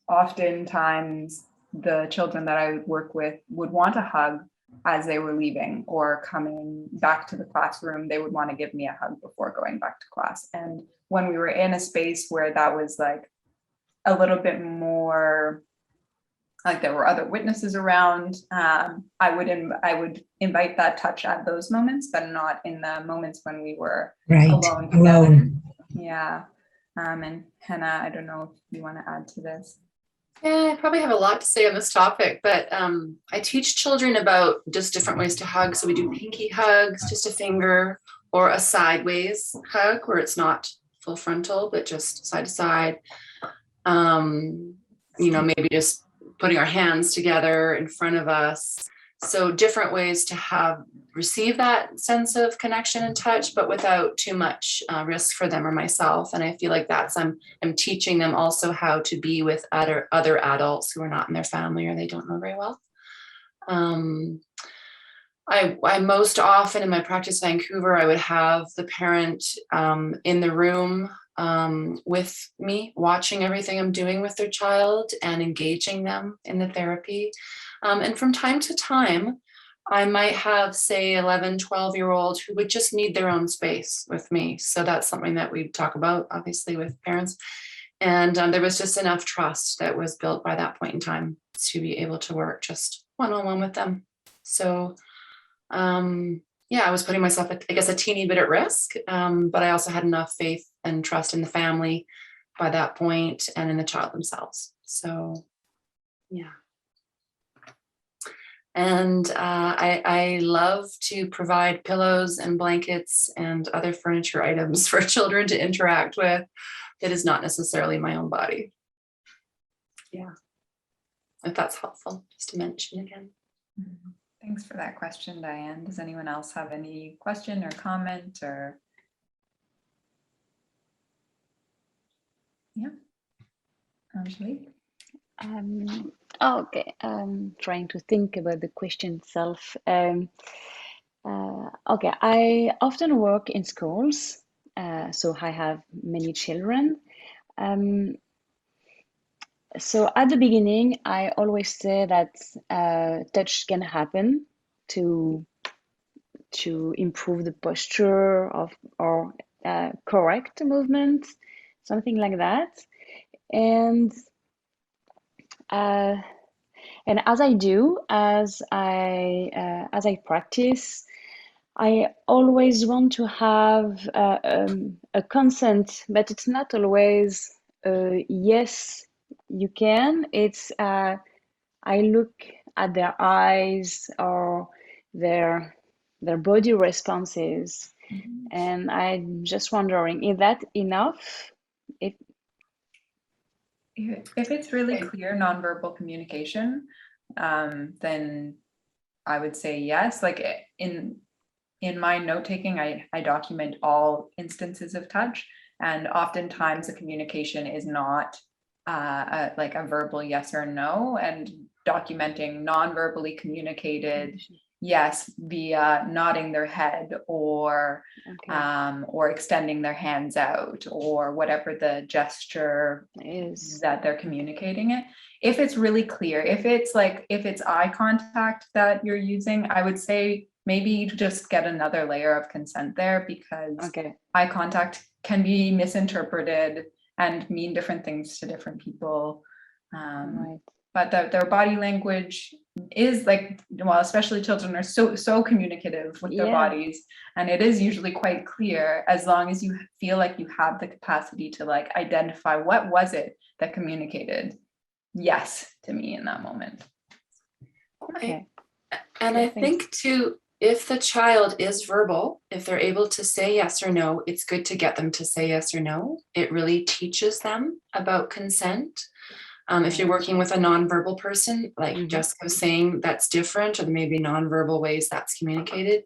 oftentimes the children that I would work with would want a hug as they were leaving or coming back to the classroom. They would want to give me a hug before going back to class. And when we were in a space where that was like a little bit more, like there were other witnesses around, I would invite that touch at those moments, but not in the moments when we were alone together. Yeah. And Hannah, I don't know if you want to add to this. Yeah, I probably have a lot to say on this topic, but I teach children about just different ways to hug. So we do pinky hugs, just a finger, or a sideways hug where it's not full frontal, but just side to side. Maybe just putting our hands together in front of us. So different ways to receive that sense of connection and touch, but without too much risk for them or myself. And I feel like I'm teaching them also how to be with other adults who are not in their family or they don't know very well. I most often in my practice in Vancouver, I would have the parent in the room with me, watching everything I'm doing with their child and engaging them in the therapy. And from time to time, I might have, say, 11, 12-year-old who would just need their own space with me. So that's something that we talk about, obviously, with parents. And there was just enough trust that was built by that point in time to be able to work just one-on-one with them. So, I was putting myself, I guess, a teeny bit at risk, but I also had enough faith and trust in the family by that point and in the child themselves. So, yeah. And I love to provide pillows and blankets and other furniture items for children to interact with that is not necessarily my own body. Yeah, if that's helpful, just to mention again. Thanks for that question, Diane. Does anyone else have any question or comment or? Yeah, Angelique? Okay, trying to think about the question itself. Okay, I often work in schools, so I have many children. So at the beginning, I always say that touch can happen to improve the posture or correct movement, something like that. And as I practice, I always want to have a consent, but it's not always yes, you can. It's I look at their eyes or their body responses, and I'm just wondering, is that enough? If it's really clear nonverbal communication, then I would say yes. Like in my note taking, I document all instances of touch, and oftentimes the communication is not like a verbal yes or no, and documenting non-verbally communicated yes via nodding their head or extending their hands out or whatever the gesture is that they're communicating it. If it's really clear, if it's eye contact that you're using, I would say maybe just get another layer of consent there, because eye contact can be misinterpreted and mean different things to different people. But their body language is like, well, especially children are so communicative with their bodies, and it is usually quite clear, as long as you feel like you have the capacity to like identify what was it that communicated yes to me in that moment. Okay. And I think too, if the child is verbal, if they're able to say yes or no, it's good to get them to say yes or no. It really teaches them about consent. If you're working with a nonverbal person, like Jessica was saying, that's different, or maybe nonverbal ways that's communicated.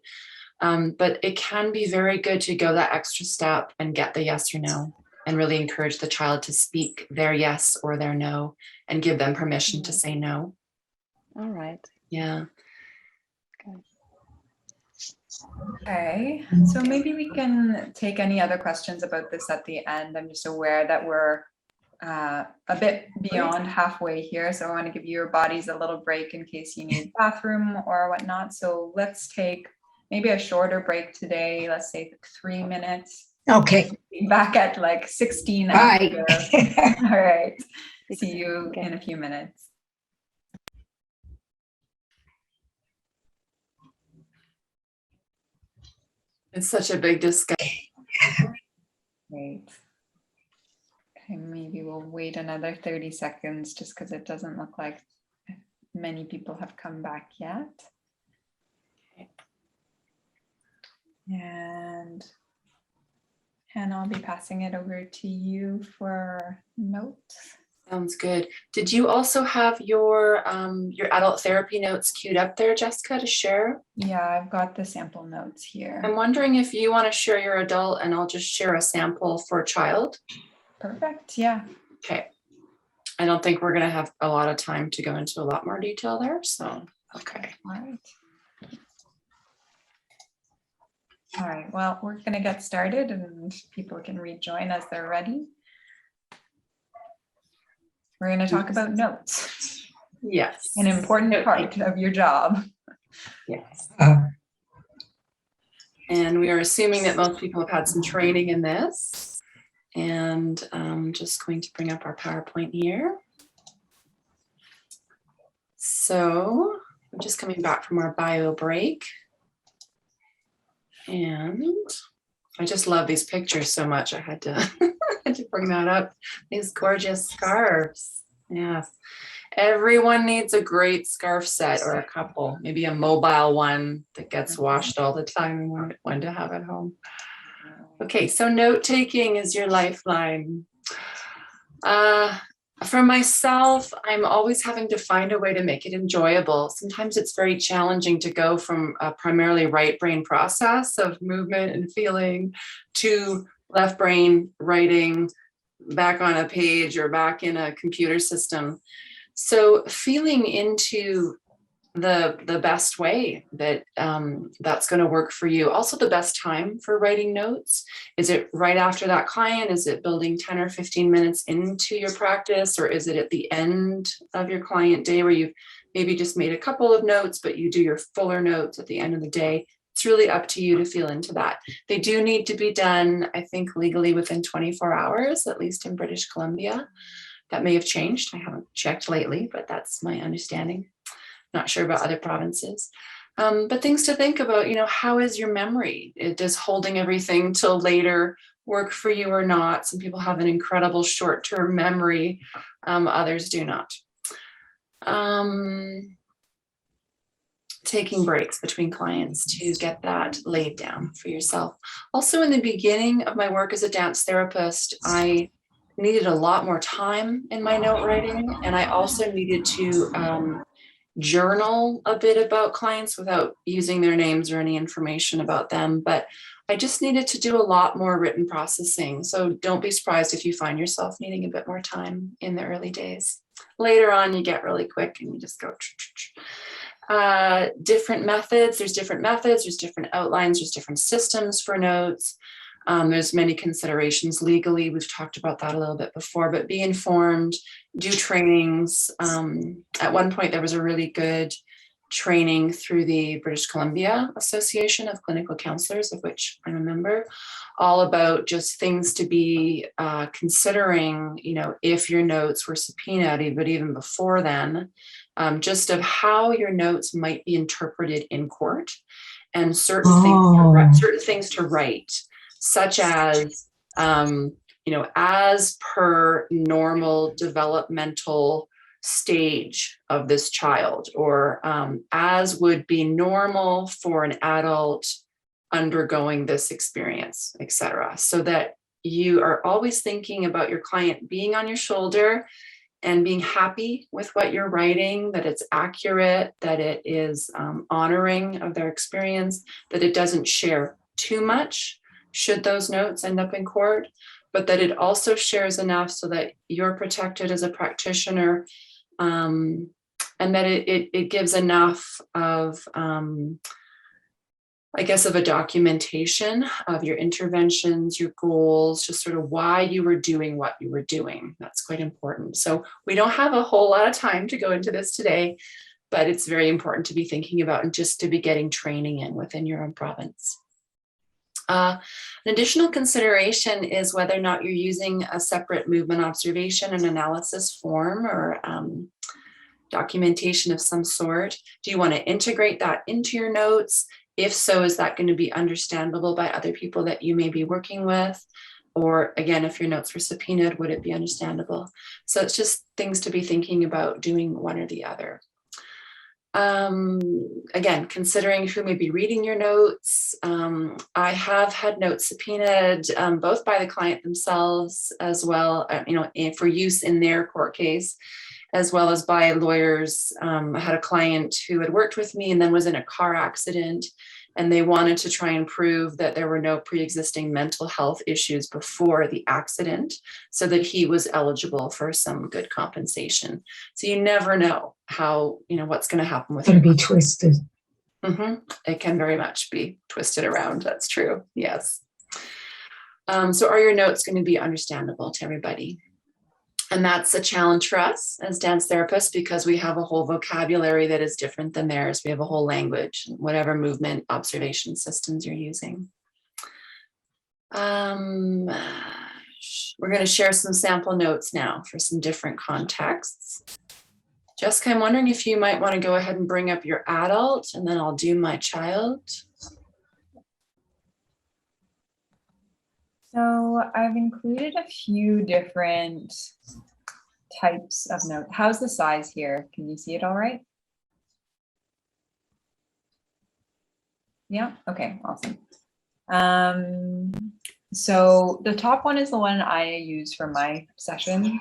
But it can be very good to go that extra step and get the yes or no, and really encourage the child to speak their yes or their no, and give them permission to say no. All right. Yeah. Okay, so maybe we can take any other questions about this at the end. I'm just aware that we're a bit beyond halfway here, so I want to give your bodies a little break in case you need bathroom or whatnot. So let's take maybe a shorter break today. Let's say 3 minutes. Okay. Be back at like 16 Bye. after. All right. See you in a few minutes. It's such a big discussion. Great. Okay, maybe we'll wait another 30 seconds just because it doesn't look like many people have come back yet. And Hannah, I'll be passing it over to you for notes. Sounds good. Did you also have your adult therapy notes queued up there, Jessica, to share? Yeah, I've got the sample notes here. I'm wondering if you want to share your adult and I'll just share a sample for child. Perfect, yeah. Okay. I don't think we're going to have a lot of time to go into a lot more detail there, so, okay. All right. All right, well, we're going to get started and people can rejoin as they're ready. We're going to talk about notes. Yes. An important part of your job. Yes. And we are assuming that most people have had some training in this. And I'm just going to bring up our PowerPoint here. So I'm just coming back from our bio break. And I just love these pictures so much. I had to, had to bring that up. These gorgeous scarves. Yes. Everyone needs a great scarf set or a couple, maybe a mobile one that gets washed all the time and one to have at home. Okay, so note taking is your lifeline. For myself, I'm always having to find a way to make it enjoyable. Sometimes it's very challenging to go from a primarily right brain process of movement and feeling to left brain writing back on a page or back in a computer system. So feeling into the best way that that's going to work for you. Also the best time for writing notes. Is it right after that client? Is it building 10 or 15 minutes into your practice? Or is it at the end of your client day where you've maybe just made a couple of notes, but you do your fuller notes at the end of the day? It's really up to you to feel into that. They do need to be done, I think, legally within 24 hours, at least in British Columbia. That may have changed. I haven't checked lately, but that's my understanding. Not sure about other provinces. But things to think about, how is your memory? Does holding everything till later work for you or not? Some people have an incredible short-term memory. Others do not. Taking breaks between clients to get that laid down for yourself. Also, in the beginning of my work as a dance therapist, I needed a lot more time in my note writing, and I also needed to journal a bit about clients without using their names or any information about them, but I just needed to do a lot more written processing. So don't be surprised if you find yourself needing a bit more time in the early days. Later on, you get really quick and you just go. Different methods. There's different methods. There's different outlines. There's different systems for notes. There's many considerations legally. We've talked about that a little bit before, but be informed, do trainings. At one point, there was a really good training through the British Columbia Association of Clinical Counselors, of which I'm a member, all about just things to be considering, you know, if your notes were subpoenaed, but even before then, just of how your notes might be interpreted in court and certain things to write, such as, you know, as per normal developmental stage of this child, or as would be normal for an adult undergoing this experience, etc. So that you are always thinking about your client being on your shoulder and being happy with what you're writing, that it's accurate, that it is honoring of their experience, that it doesn't share too much should those notes end up in court, but that it also shares enough so that you're protected as a practitioner, and that it gives enough of, I guess, of a documentation of your interventions, your goals, just sort of why you were doing what you were doing. That's quite important. So we don't have a whole lot of time to go into this today, but it's very important to be thinking about and just to be getting training in within your own province. An additional consideration is whether or not you're using a separate movement observation and analysis form or documentation of some sort. Do you want to integrate that into your notes? If so, is that going to be understandable by other people that you may be working with? Or again, if your notes were subpoenaed, would it be understandable? So it's just things to be thinking about doing one or the other. Again, considering who may be reading your notes. I have had notes subpoenaed both by the client themselves as well, you know, for use in their court case, as well as by lawyers. I had a client who had worked with me and then was in a car accident, and they wanted to try and prove that there were no pre-existing mental health issues before the accident so that he was eligible for some good compensation. So you never know how, you know, what's going to happen with It can be twisted. It can very much be twisted around. That's true. Yes. So are your notes going to be understandable to everybody? And that's a challenge for us as dance therapists because we have a whole vocabulary that is different than theirs. We have a whole language, whatever movement observation systems you're using. We're going to share some sample notes now for some different contexts. Jessica, I'm wondering if you might want to go ahead and bring up your adult, and then I'll do my child. So I've included a few different types of notes. How's the size here? Can you see it all right? Yeah, okay, awesome. So the top one is the one I use for my sessions.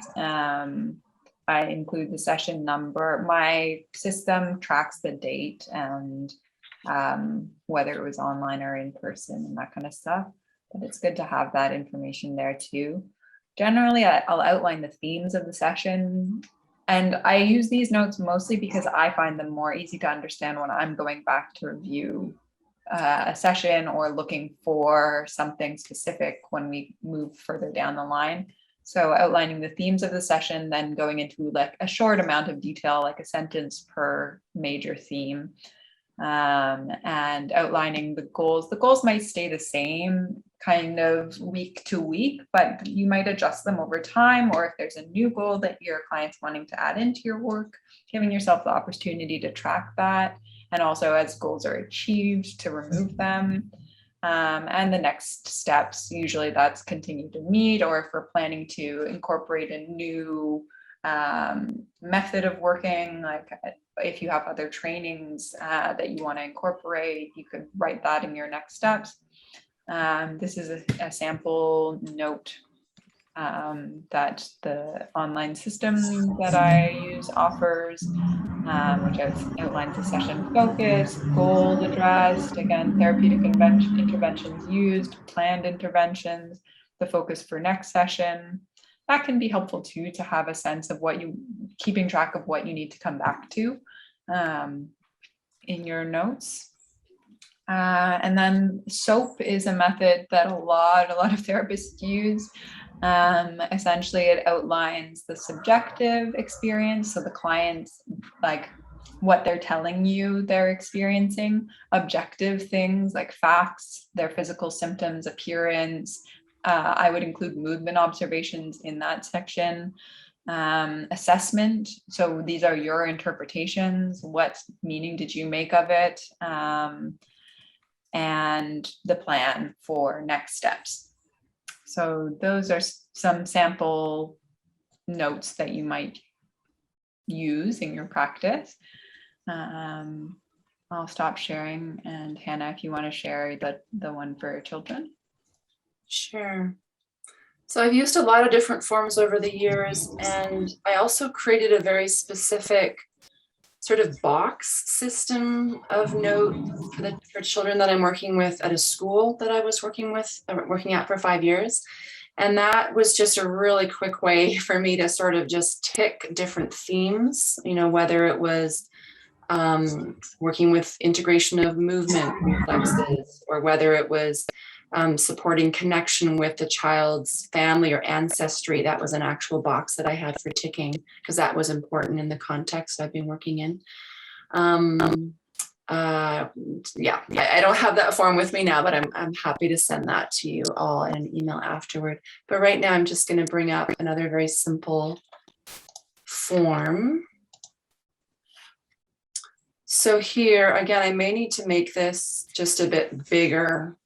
I include the session number. My system tracks the date and whether it was online or in person and that kind of stuff. But it's good to have that information there too. Generally, I'll outline the themes of the session. And I use these notes mostly because I find them more easy to understand when I'm going back to review a session or looking for something specific when we move further down the line. So outlining the themes of the session, then going into like a short amount of detail, like a sentence per major theme. And outlining the goals. The goals might stay the same kind of week to week, but you might adjust them over time, or if there's a new goal that your client's wanting to add into your work, giving yourself the opportunity to track that, and also as goals are achieved to remove them. And the next steps, usually that's continue to meet, or if we're planning to incorporate a new method of working, like if you have other trainings that you want to incorporate, you could write that in your next steps. This is a sample note that the online system that I use offers. which outlines the session focus, goals addressed, again, therapeutic interventions used, planned interventions, the focus for next session. That can be helpful too, to have a sense of keeping track of what you need to come back to in your notes. And then SOAP is a method that a lot of therapists use. Essentially, it outlines the subjective experience, so the clients, like what they're telling you they're experiencing, objective things like facts, their physical symptoms, appearance. I would include movement observations in that section. Assessment, so these are your interpretations. What meaning did you make of it? And the plan for next steps. So those are some sample notes that you might use in your practice. I'll stop sharing, and Hannah, if you want to share the one for children. Sure. So I've used a lot of different forms over the years, and I also created a very specific sort of box system of note for children that I'm working with at a school that I was working at for 5 years. And that was just a really quick way for me to sort of just tick different themes, whether it was working with integration of movement reflexes, or whether it was supporting connection with the child's family or ancestry. That was an actual box that I had for ticking, because that was important in the context I've been working in. I don't have that form with me now, but I'm happy to send that to you all in an email afterward. But right now I'm just going to bring up another very simple form. So here, again, I may need to make this just a bit bigger.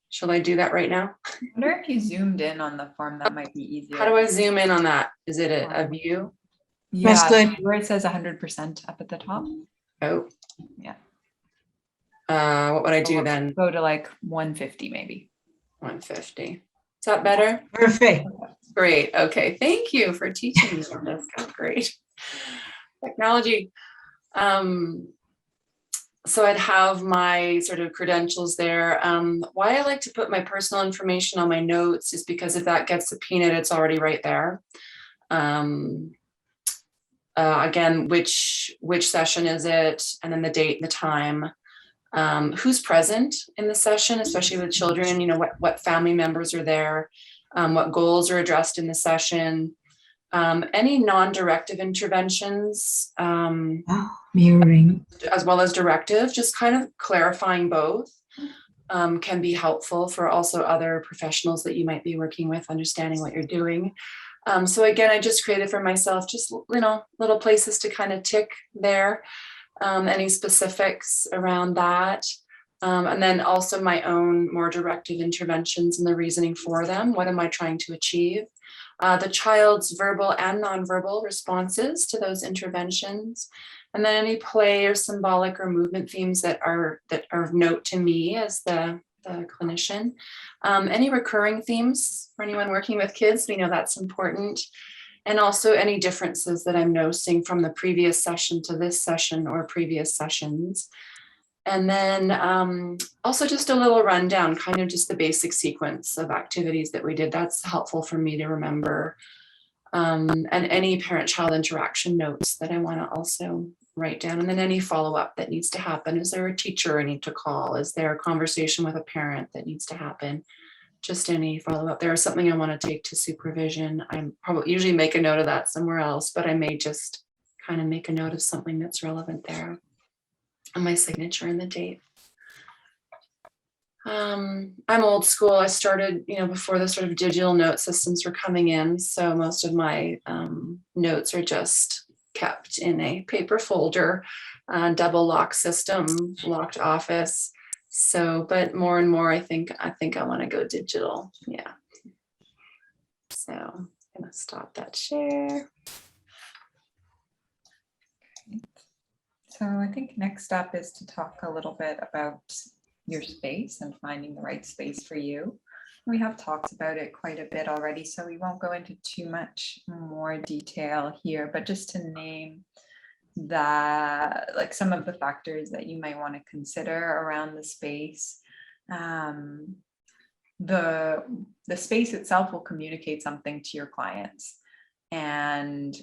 Shall I do that right now? I wonder if you zoomed in on the form, that might be easier. How do I zoom in on that? Is it a view? Yeah, That's good. where it says 100% up at the top. Oh. Yeah. What would I do then? Go to like 150 maybe. 150. Is that better? Perfect. Great. Okay. Thank you for teaching me on this. That's great. Technology. So I'd have my sort of credentials there. Why I like to put my personal information on my notes is because if that gets a peanut, it's already right there. Again, which session is it? And then the date and the time. Who's present in the session, especially with children, what family members are there, what goals are addressed in the session, any non-directive interventions, Mirroring. as well as directive, just kind of clarifying both, can be helpful for also other professionals that you might be working with, understanding what you're doing. So again, I just created for myself just, little places to kind of tick there, any specifics around that. And then also my own more directive interventions and the reasoning for them. What am I trying to achieve? The child's verbal and nonverbal responses to those interventions. And then any play or symbolic or movement themes that are of note to me as the clinician. Any recurring themes for anyone working with kids, we know that's important. And also any differences that I'm noticing from the previous session to this session or previous sessions. And then also just a little rundown, kind of just the basic sequence of activities that we did. That's helpful for me to remember. And any parent-child interaction notes that I want to also write down. And then any follow-up that needs to happen. Is there a teacher I need to call? Is there a conversation with a parent that needs to happen? Just any follow-up. There is something I want to take to supervision. I probably usually make a note of that somewhere else, but I may just kind of make a note of something that's relevant there. And my signature and the date. I'm old school. I started, before the sort of digital note systems were coming in. So most of my notes are just kept in a paper folder, double lock system, locked office. So, but more and more, I think I want to go digital. Yeah. So I'm gonna stop that share. So I think next up is to talk a little bit about your space and finding the right space for you. We have talked about it quite a bit already, so we won't go into too much more detail here, but just to name like some of the factors that you might want to consider around the space. The space itself will communicate something to your clients, and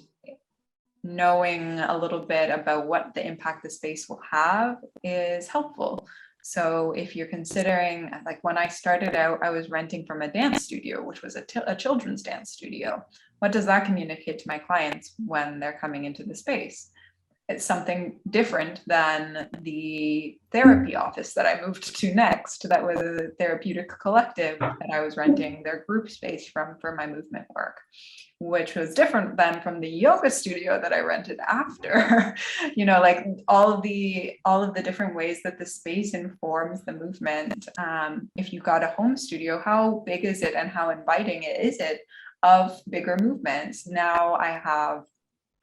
knowing a little bit about what the impact the space will have is helpful. So if you're considering, like when I started out, I was renting from a dance studio, which was a children's dance studio. What does that communicate to my clients when they're coming into the space? It's something different than the therapy office that I moved to next. That was a therapeutic collective that I was renting their group space from for my movement work, which was different than from the yoga studio that I rented after. You know, like all of the different ways that the space informs the movement. If you got a home studio, how big is it and how inviting is it of bigger movements? Now I have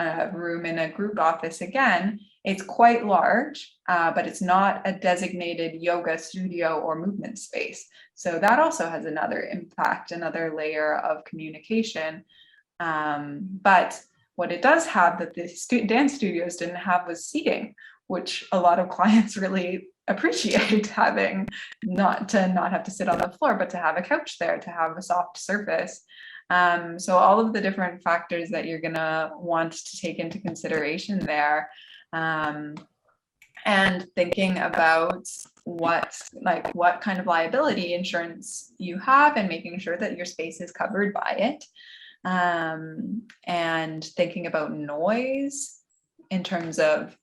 a room in a group office again. It's quite large, but it's not a designated yoga studio or movement space. So that also has another impact, another layer of communication. But what it does have that the dance studios didn't have was seating, which a lot of clients really appreciate, having not have to sit on the floor, but to have a couch there, to have a soft surface. So all of the different factors that you're gonna want to take into consideration there, and thinking about what kind of liability insurance you have, and making sure that your space is covered by it, and thinking about noise in terms of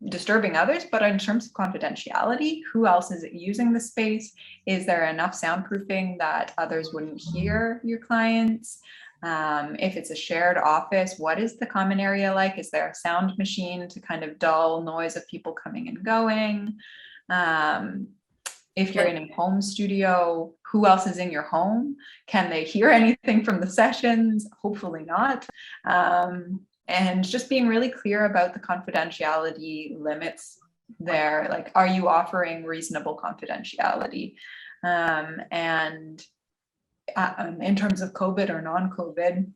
disturbing others, but in terms of confidentiality, who else is using the space? Is there enough soundproofing that others wouldn't hear your clients? If it's a shared office, what is the common area like? Is there a sound machine to kind of dull noise of people coming and going? If you're in a home studio, who else is in your home? Can they hear anything from the sessions? Hopefully not. And just being really clear about the confidentiality limits there. Like, are you offering reasonable confidentiality? And in terms of COVID or non-COVID,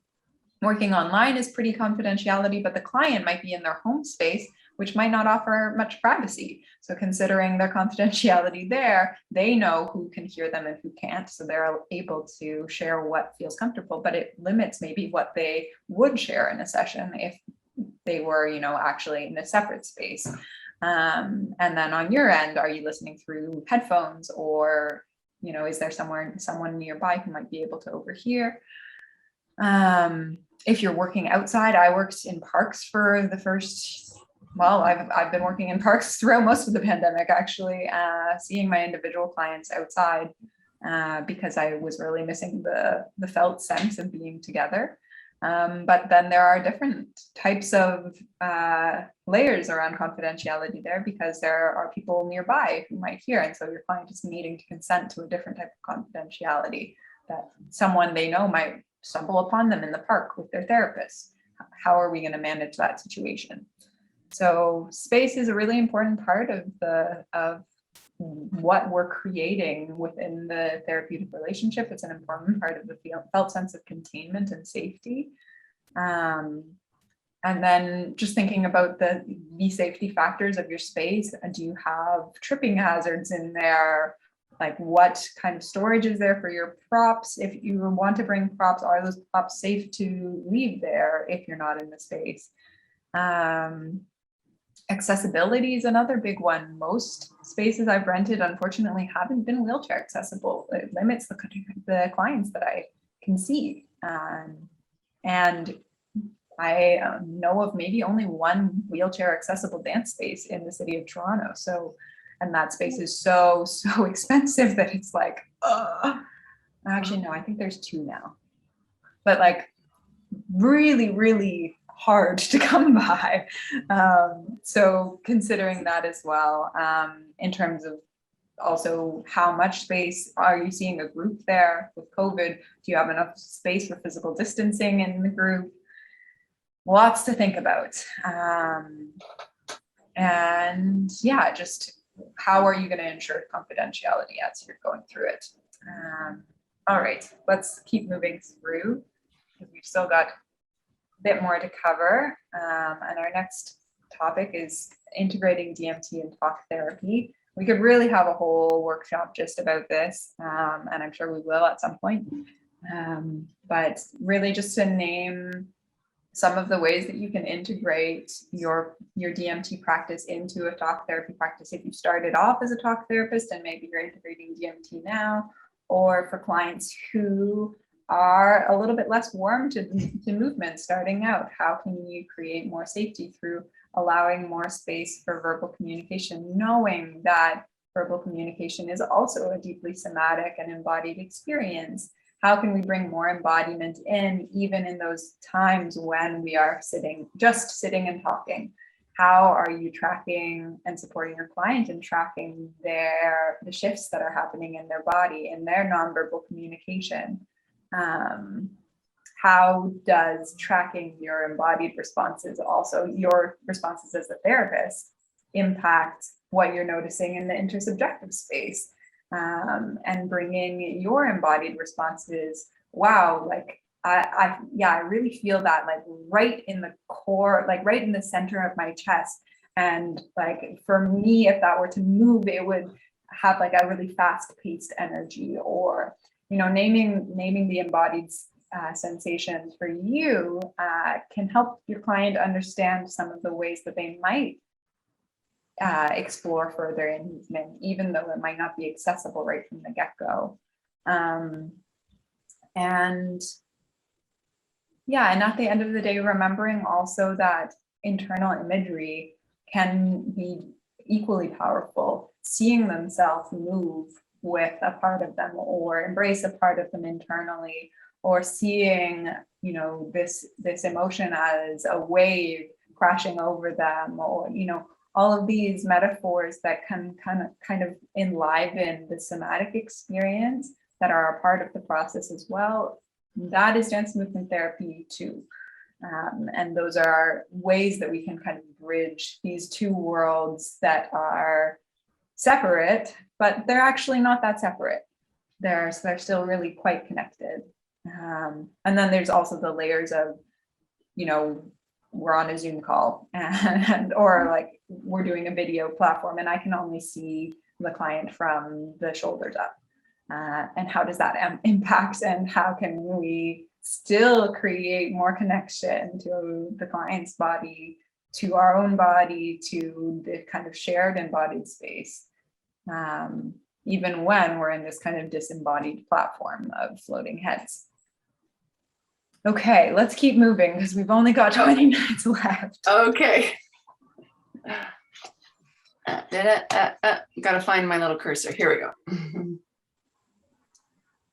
working online is pretty confidentiality, but the client might be in their home space, which might not offer much privacy. So considering their confidentiality there, they know who can hear them and who can't. So they're able to share what feels comfortable, but it limits maybe what they would share in a session if they were, you know, actually in a separate space. And then on your end, are you listening through headphones, or, you know, is there someone nearby who might be able to overhear? If you're working outside, I worked in parks for the first, well, I've been working in parks throughout most of the pandemic, actually, seeing my individual clients outside, because I was really missing the felt sense of being together. But then there are different types of layers around confidentiality there, because there are people nearby who might hear, and so your client is needing to consent to a different type of confidentiality that someone they know might stumble upon them in the park with their therapist. How are we going to manage that situation? So space is a really important part of what we're creating within the therapeutic relationship. It's an important part of the felt sense of containment and safety. And then just thinking about the safety factors of your space. Do you have tripping hazards in there? Like, what kind of storage is there for your props? If you want to bring props, are those props safe to leave there if you're not in the space? Accessibility is another big one. Most spaces I've rented, unfortunately, haven't been wheelchair accessible. It limits the clients that I can see. And I know of maybe only one wheelchair accessible dance space in the city of Toronto. So, and that space is so expensive that it's like, actually, no, I think there's two now. But like, really, really hard to come by. So considering that as well, in terms of also how much space are you seeing a group there with COVID? Do you have enough space for physical distancing in the group? Lots to think about. And yeah, just how are you going to ensure confidentiality as you're going through it? All right, let's keep moving through, because we've still got bit more to cover. And our next topic is integrating DMT and talk therapy. We could really have a whole workshop just about this, and I'm sure we will at some point. But really just to name some of the ways that you can integrate your DMT practice into a talk therapy practice if you started off as a talk therapist and maybe you're integrating DMT now, or for clients who are a little bit less warm to movement starting out. How can you create more safety through allowing more space for verbal communication, knowing that verbal communication is also a deeply somatic and embodied experience? How can we bring more embodiment in, even in those times when we are just sitting and talking? How are you tracking and supporting your client and tracking the shifts that are happening in their body and their nonverbal communication? How does tracking your embodied responses, also your responses as a therapist, impact what you're noticing in the intersubjective space? And bringing your embodied responses. Wow, like I really feel that, like right in the core, like right in the center of my chest. And like for me, if that were to move, it would have like a really fast-paced energy. Or, you know, naming the embodied sensations for you can help your client understand some of the ways that they might explore further in movement, even though it might not be accessible right from the get-go. And at the end of the day, remembering also that internal imagery can be equally powerful. Seeing themselves move with a part of them, or embrace a part of them internally, or seeing, you know, this emotion as a wave crashing over them, or, you know, all of these metaphors that can kind of enliven the somatic experience that are a part of the process as well. That is dance movement therapy too. And those are ways that we can kind of bridge these two worlds that are separate, but they're actually not that separate. They're still really quite connected. And then there's also the layers of, you know, we're on a Zoom call or like we're doing a video platform and I can only see the client from the shoulders up. And how does that impact, and how can we still create more connection to the client's body, to our own body, to the kind of shared embodied space, even when we're in this kind of disembodied platform of floating heads. Okay, let's keep moving because we've only got 20 minutes left. Okay. Gotta find my little cursor. Here we go.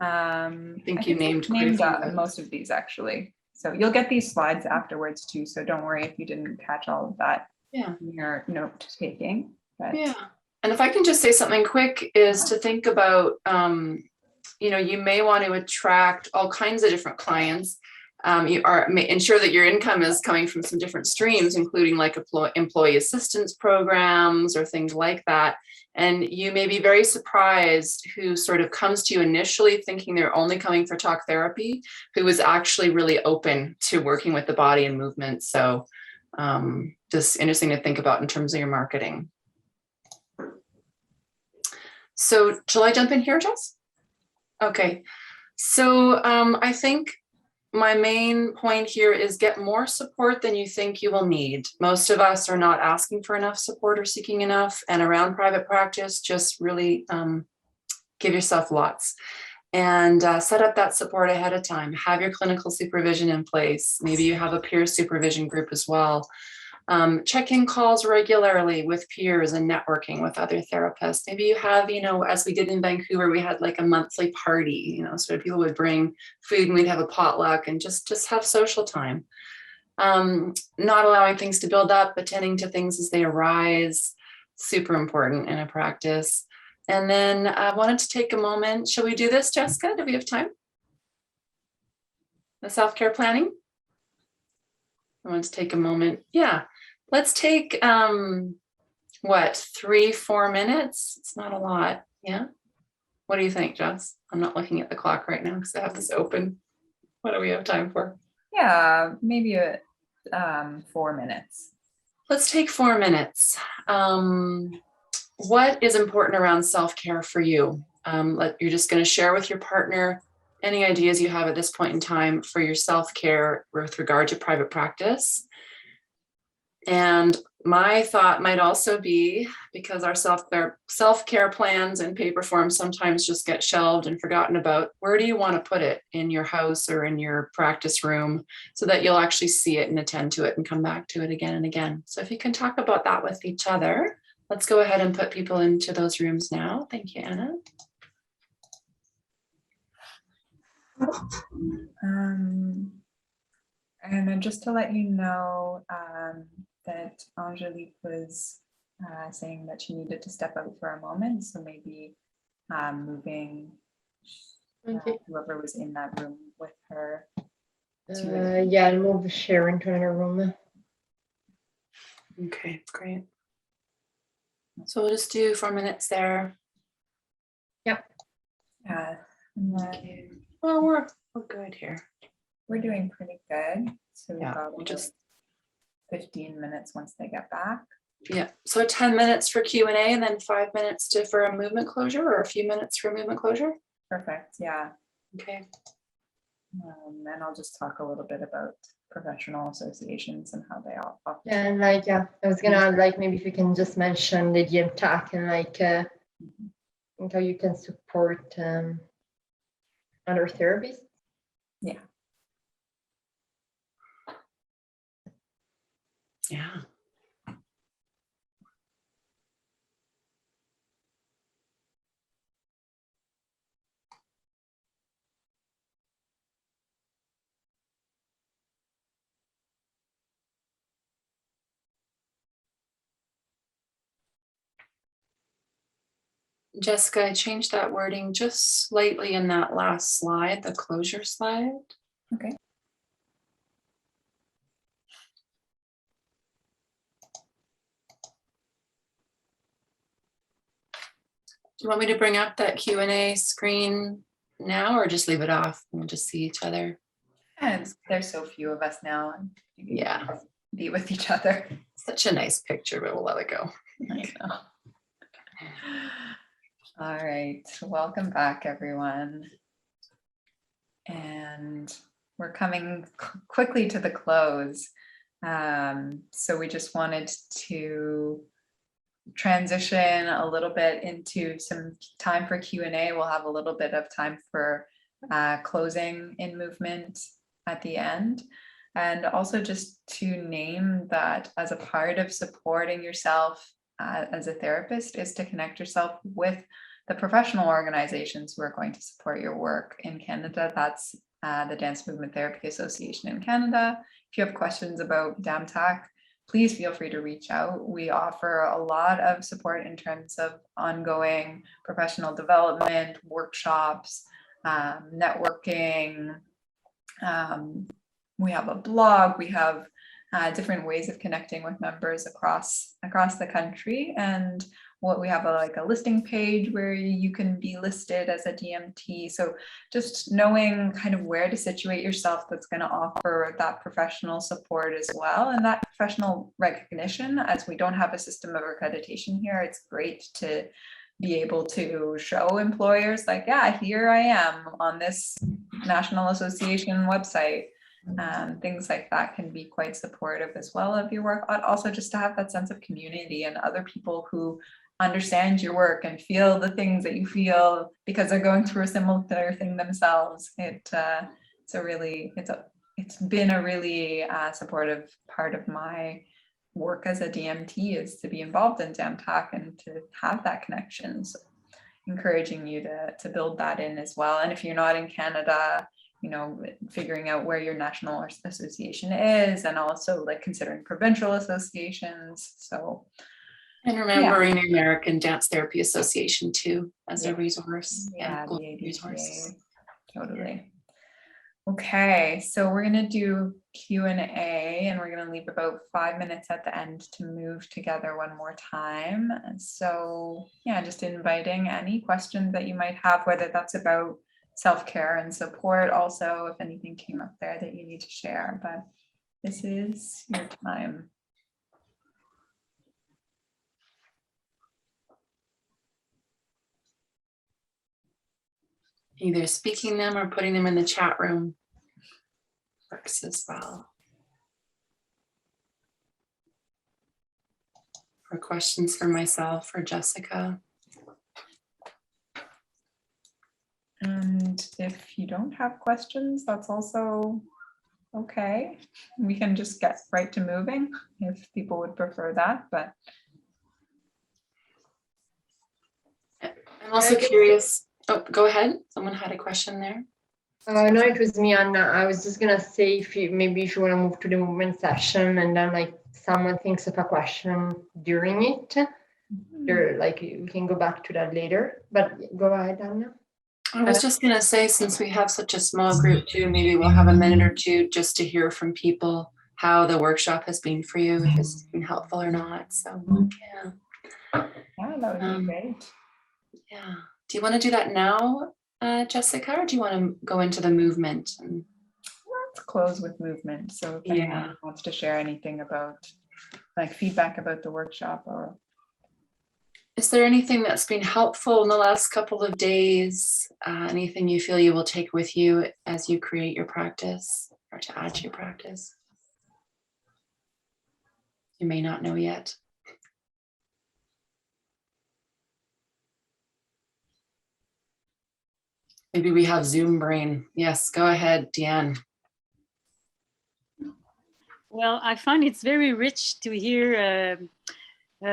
I think you named most of these actually. So you'll get these slides afterwards too. So don't worry if you didn't catch all of that in your note taking. But. Yeah. And if I can just say something quick is to think about, you know, you may want to attract all kinds of different clients. Ensure that your income is coming from some different streams, including like employee assistance programs or things like that. And you may be very surprised who sort of comes to you initially thinking they're only coming for talk therapy, who is actually really open to working with the body and movement. So just interesting to think about in terms of your marketing. So shall I jump in here, Jess? Okay. So I think my main point here is get more support than you think you will need. Most of us are not asking for enough support or seeking enough. And around private practice, just really give yourself lots. And set up that support ahead of time. Have your clinical supervision in place. Maybe you have a peer supervision group as well. Check-in calls regularly with peers and networking with other therapists. Maybe you have, you know, as we did in Vancouver, we had like a monthly party, you know, so people would bring food and we'd have a potluck and just have social time. Not allowing things to build up, attending to things as they arise, super important in a practice. And then I wanted to take a moment. Shall we do this, Jessica? Do we have time? The self-care planning? I want to take a moment. Yeah. Let's take, 3-4 minutes? It's not a lot, yeah? What do you think, Jess? I'm not looking at the clock right now because I have this open. What do we have time for? Yeah, maybe 4 minutes. Let's take 4 minutes. What is important around self-care for you? You're just going to share with your partner any ideas you have at this point in time for your self-care with regard to private practice. And my thought might also be, because our self-care plans in paper form sometimes just get shelved and forgotten about, where do you want to put it in your house or in your practice room so that you'll actually see it and attend to it and come back to it again and again. So if you can talk about that with each other, let's go ahead and put people into those rooms now. Thank you, Anna. And just to let you know that Angelique was saying that she needed to step out for a moment, so maybe moving whoever was in that room with her. Yeah, I'll move Sharon to another room. Okay, great. So we'll just do 4 minutes there. Yep. Yeah. Well, we're good here. We're doing pretty good. So we've Yeah, got we'll just 15 minutes once they get back. Yeah, so 10 minutes for Q&A and then 5 minutes for a movement closure, or a few minutes for a movement closure. Perfect. Yeah. Okay. And I'll just talk a little bit about professional associations and how they all offer. And like, yeah, I was gonna add, like, maybe if you can just mention the DMTAC and like how you can support other therapists. Yeah. Yeah. Jessica, I changed that wording just slightly in that last slide, the closure slide. Okay. Do you want me to bring up that Q&A screen now, or just leave it off and we'll just see each other? And there's so few of us now. And Yeah. Be with each other. Such a nice picture, but we'll let it go. I know. All right, welcome back, everyone. And we're coming quickly to the close. So we just wanted to transition a little bit into some time for Q&A. We'll have a little bit of time for closing in movement at the end. And also just to name that as a part of supporting yourself as a therapist is to connect yourself with the professional organizations who are going to support your work in Canada. That's the Dance Movement Therapy Association in Canada. If you have questions about DAMTAC, please feel free to reach out. We offer a lot of support in terms of ongoing professional development, workshops, networking. We have a blog, we have different ways of connecting with members across the country. And what we have like a listing page where you can be listed as a DMT. So just knowing kind of where to situate yourself that's going to offer that professional support as well. And that professional recognition, as we don't have a system of accreditation here, it's great to be able to show employers like, yeah, here I am on this National Association website. Things like that can be quite supportive as well of your work, but also just to have that sense of community and other people who understand your work and feel the things that you feel because they're going through a similar thing themselves. It's been a really supportive part of my work as a DMT is to be involved in DAMTAC and to have that connection. So encouraging you to build that in as well. And if you're not in Canada, figuring out where your national association is, and also like considering provincial associations. So, and remembering the American Dance Therapy Association too as a resource. Yeah, the ADTA, resource. Totally. Okay, so we're gonna do Q&A, and we're gonna leave about 5 minutes at the end to move together one more time. And so, yeah, just inviting any questions that you might have, whether that's about self-care and support, also if anything came up there that you need to share, but this is your time. Either speaking them or putting them in the chat room works as well. Or questions for myself or Jessica. And if you don't have questions, that's also okay. We can just get right to moving if people would prefer that, but. I'm also curious. Oh, go ahead. Someone had a question there. No, it was me, Anna. I was just gonna say if you want to move to the movement session and then like someone thinks of a question during it, you're like we can go back to that later. But go ahead, Anna. I was just gonna say, since we have such a small group too, maybe we'll have a minute or two just to hear from people how the workshop has been for you, if it's been helpful or not. So yeah. Yeah, that would be great. Yeah. Do you want to do that now, Jessica, or do you want to go into the movement? Let's close with movement. So if anyone wants to share anything about like feedback about the workshop, or is there anything that's been helpful in the last couple of days? Anything you feel you will take with you as you create your practice or to add to your practice? You may not know yet. Maybe we have Zoom brain. Yes, go ahead, Deanne. Well, I find it's very rich to hear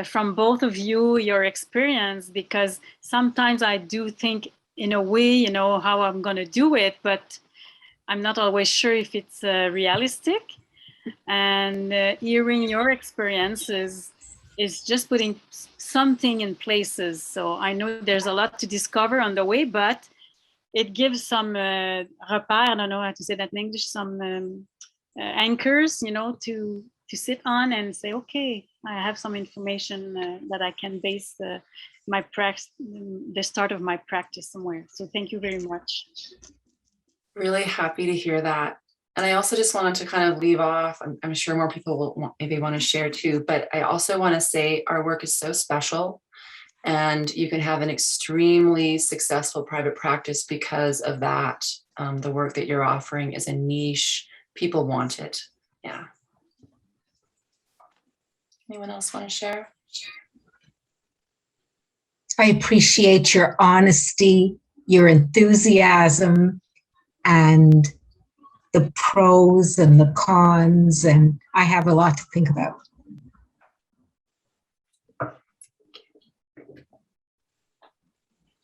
from both of you your experience, because sometimes I do think in a way, you know, how I'm going to do it, but I'm not always sure if it's realistic. And hearing your experiences is just putting something in places. So I know there's a lot to discover on the way, but it gives some repères, I don't know how to say that in English, some anchors, you know, to sit on and say, okay, I have some information that I can base my practice, the start of my practice somewhere. So thank you very much. Really happy to hear that. And I also just wanted to kind of leave off, I'm sure more people will maybe want to share too, but I also want to say our work is so special. And you can have an extremely successful private practice because of that. The work that you're offering is a niche. People want it. Yeah. Anyone else want to share? I appreciate your honesty, your enthusiasm, and the pros and the cons, and I have a lot to think about.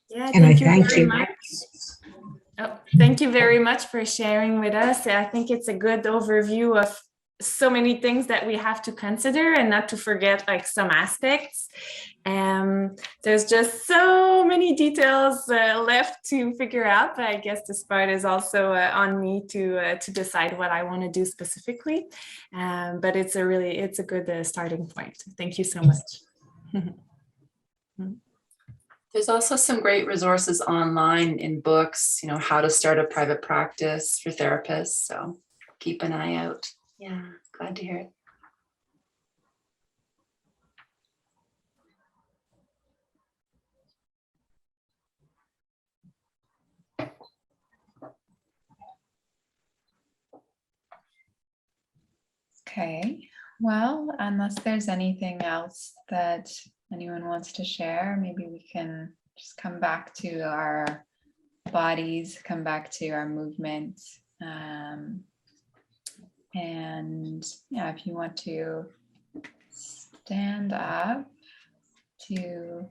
Yeah, And I thank you thank very you. much. Oh, thank you very much for sharing with us. I think it's a good overview of so many things that we have to consider and not to forget like some aspects. There's just so many details left to figure out, but I guess this part is also on me to decide what I want to do specifically. But it's a good starting point. Thank you so much. There's also some great resources online in books, you know, how to start a private practice for therapists. So keep an eye out. Yeah, glad to hear it. okay. Well, unless there's anything else that anyone wants to share, maybe we can just come back to our bodies, come back to our movement. And yeah, if you want to stand up to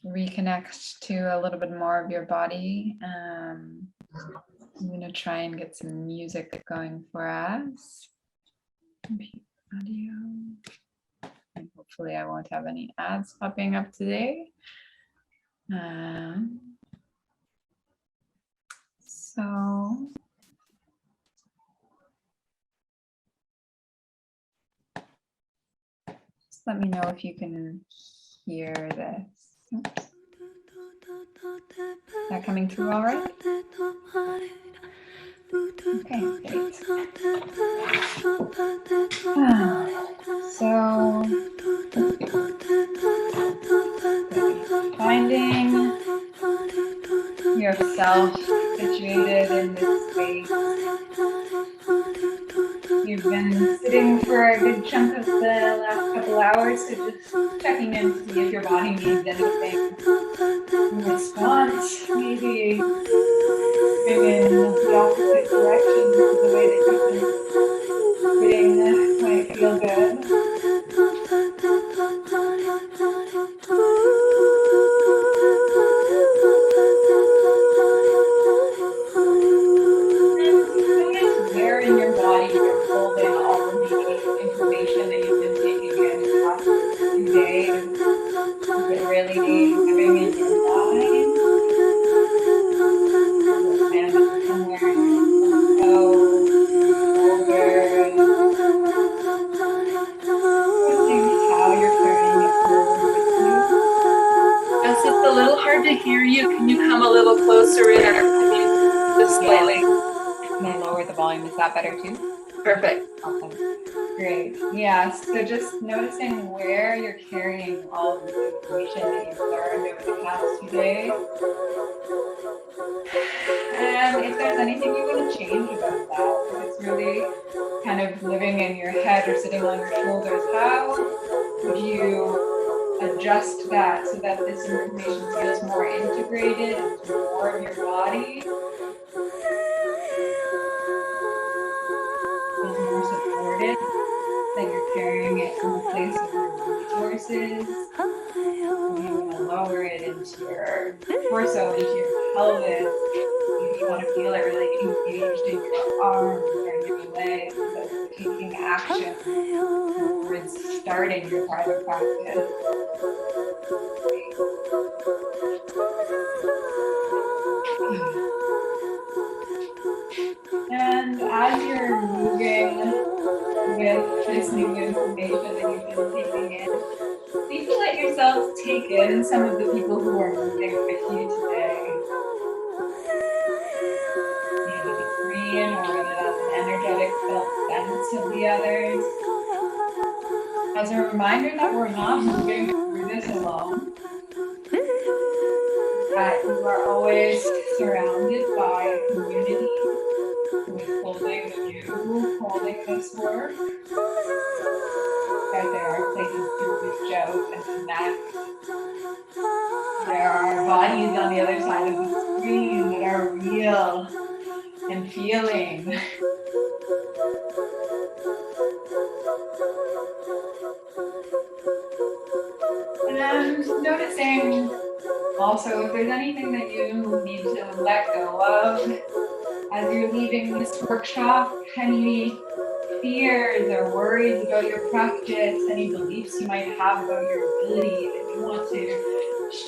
reconnect to a little bit more of your body, I'm going to try and get some music going for us. Audio. And hopefully I won't have any ads popping up today. So just let me know if you can hear this. Oops. Is that coming through all right? Okay, great. So finding yourself situated in this space. You've been sitting for a good chunk of the last couple hours, so just checking in to see if your body needs anything in response, maybe moving in the opposite direction to the way that you've been sitting might feel good. Notice where in your body you're holding all of the information that you've been taking in the past few days. Is it really living in your mind? Is it landing somewhere in your toes, shoulders? Noticing how you're carrying it forward with you. Jess, it's a little hard to hear you. Can you come a little closer in, or can you just slightly? Can I lower the volume? Is that better too? Perfect. Awesome. Great. Yeah, so just noticing where you're carrying all of the information that you've learned over the past few days. And if there's anything you want to change about that, if it's really kind of living in your head or sitting on your shoulders, how would you adjust that so that this information feels more integrated into more of your body? Feels more supported, that you're carrying it from a place of your resources. Maybe you want to lower it into your torso, into your pelvis. Maybe you want to feel it really engaged in your arms and your legs as you're taking action towards starting your private practice. And as you're moving with this new information that you've been taking in, please let yourself take in some of the people who are moving with you today. Maybe the screen, or whether that's an energetic felt sense of the others. As a reminder that we're not moving through this alone. That you are always surrounded by a community who is holding you, holding this work. That there are places to reach out and connect. There are bodies on the other side of the screen that are real and feeling. And noticing also if there's anything that you need to let go of as you're leaving this workshop, any fears or worries about your practice, any beliefs you might have about your ability that you want to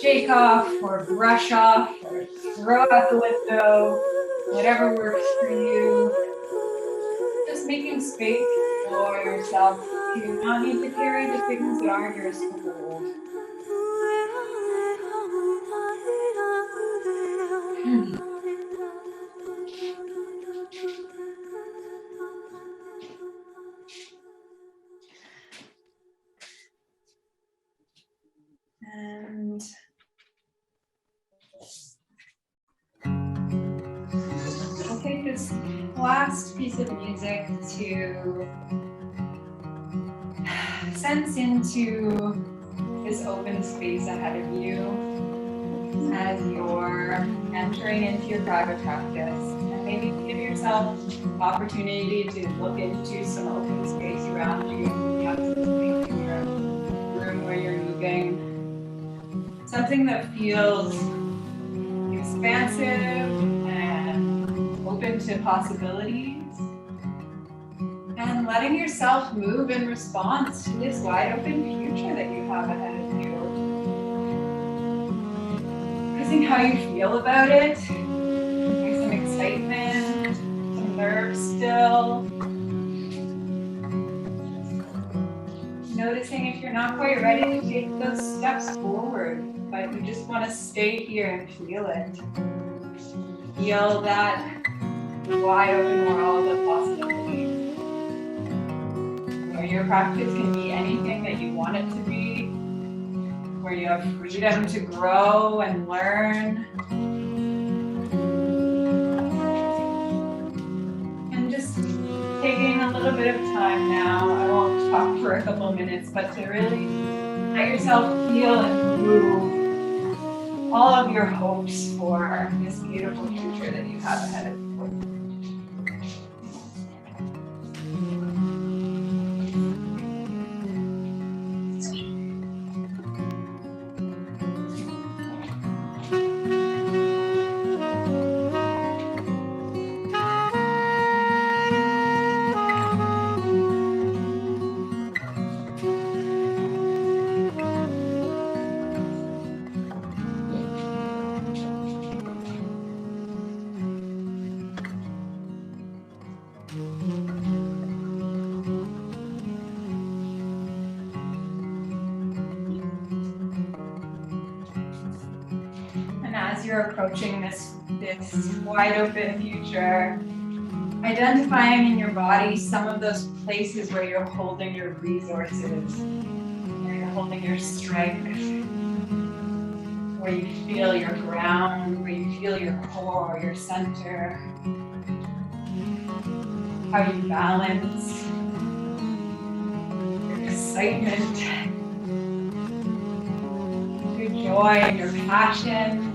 shake off or brush off or throw out the window, whatever works for you. Just making space for yourself to not need to carry the things that aren't yours to hold. And I'll take this last piece of music to sense into this open space ahead of you as you're entering into your private practice. And maybe give yourself opportunity to look into some open space around you. You have some space in your room where you're moving. Something that feels expansive and open to possibilities. And letting yourself move in response to this wide open future that you have ahead of you. Noticing how you feel about it. There's some excitement, some nerves still. Noticing if you're not quite ready to take those steps forward, but you just want to stay here and feel it. Feel that wide open world of possibilities. Where your practice can be anything that you want it to be. Where you have freedom to grow and learn. little bit of time now. I won't talk for a couple of minutes, but to really let yourself feel and move all of your hopes for this beautiful future that you have ahead of you. As you're approaching this wide open future, identifying in your body some of those places where you're holding your resources, where you're holding your strength, where you feel your ground, where you feel your core, your center, how you balance, your excitement, your joy and your passion.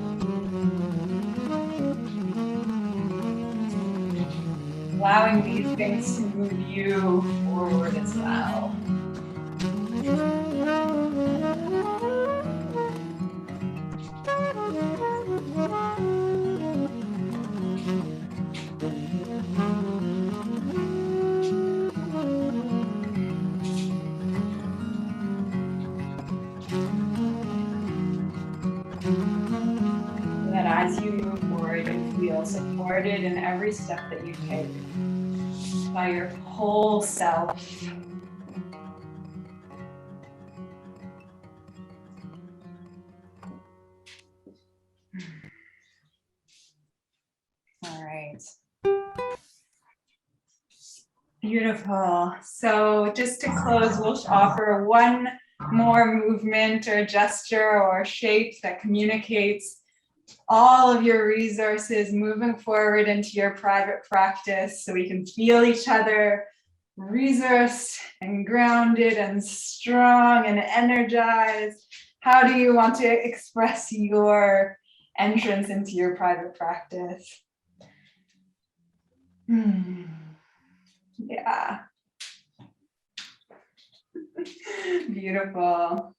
Allowing these things to move you forward as well. That as you move forward, you feel supported in every step that you take by your whole self. All right. Beautiful. So just to close, we'll offer one more movement or gesture or shape that communicates all of your resources moving forward into your private practice so we can feel each other resourced and grounded and strong and energized. How do you want to express your entrance into your private practice? Yeah. Beautiful.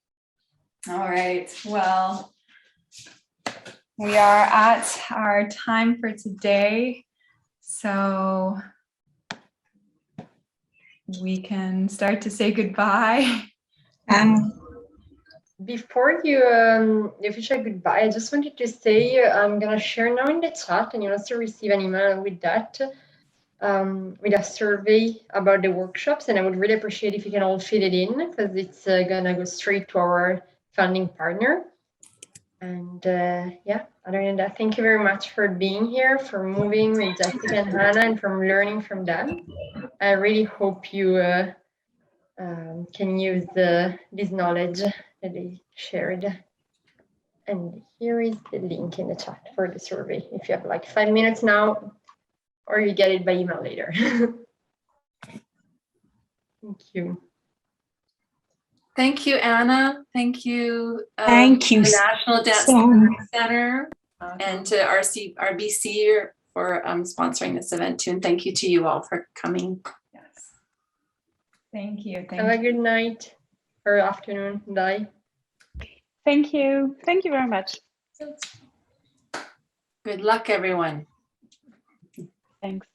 All right. Well, we are at our time for today, so we can start to say goodbye. Before you official goodbye, I just wanted to say I'm gonna share now in the chat, and you'll also receive an email with that, with a survey about the workshops, and I would really appreciate if you can all fill it in because it's gonna go straight to our funding partner. And yeah, other than that, thank you very much for being here, for moving with Jessica and Hannah, and from learning from them. I really hope you can use this knowledge that they shared. And here is the link in the chat for the survey. If you have like 5 minutes now, or you get it by email later. Thank you. Thank you, Anna. Thank you. Thank you The National Dance so Center and to RBC for sponsoring this event too. And thank you to you all for coming. Yes. Thank you. Have a good night or afternoon. Bye. Thank you. Thank you very much. Good luck, everyone. Thanks.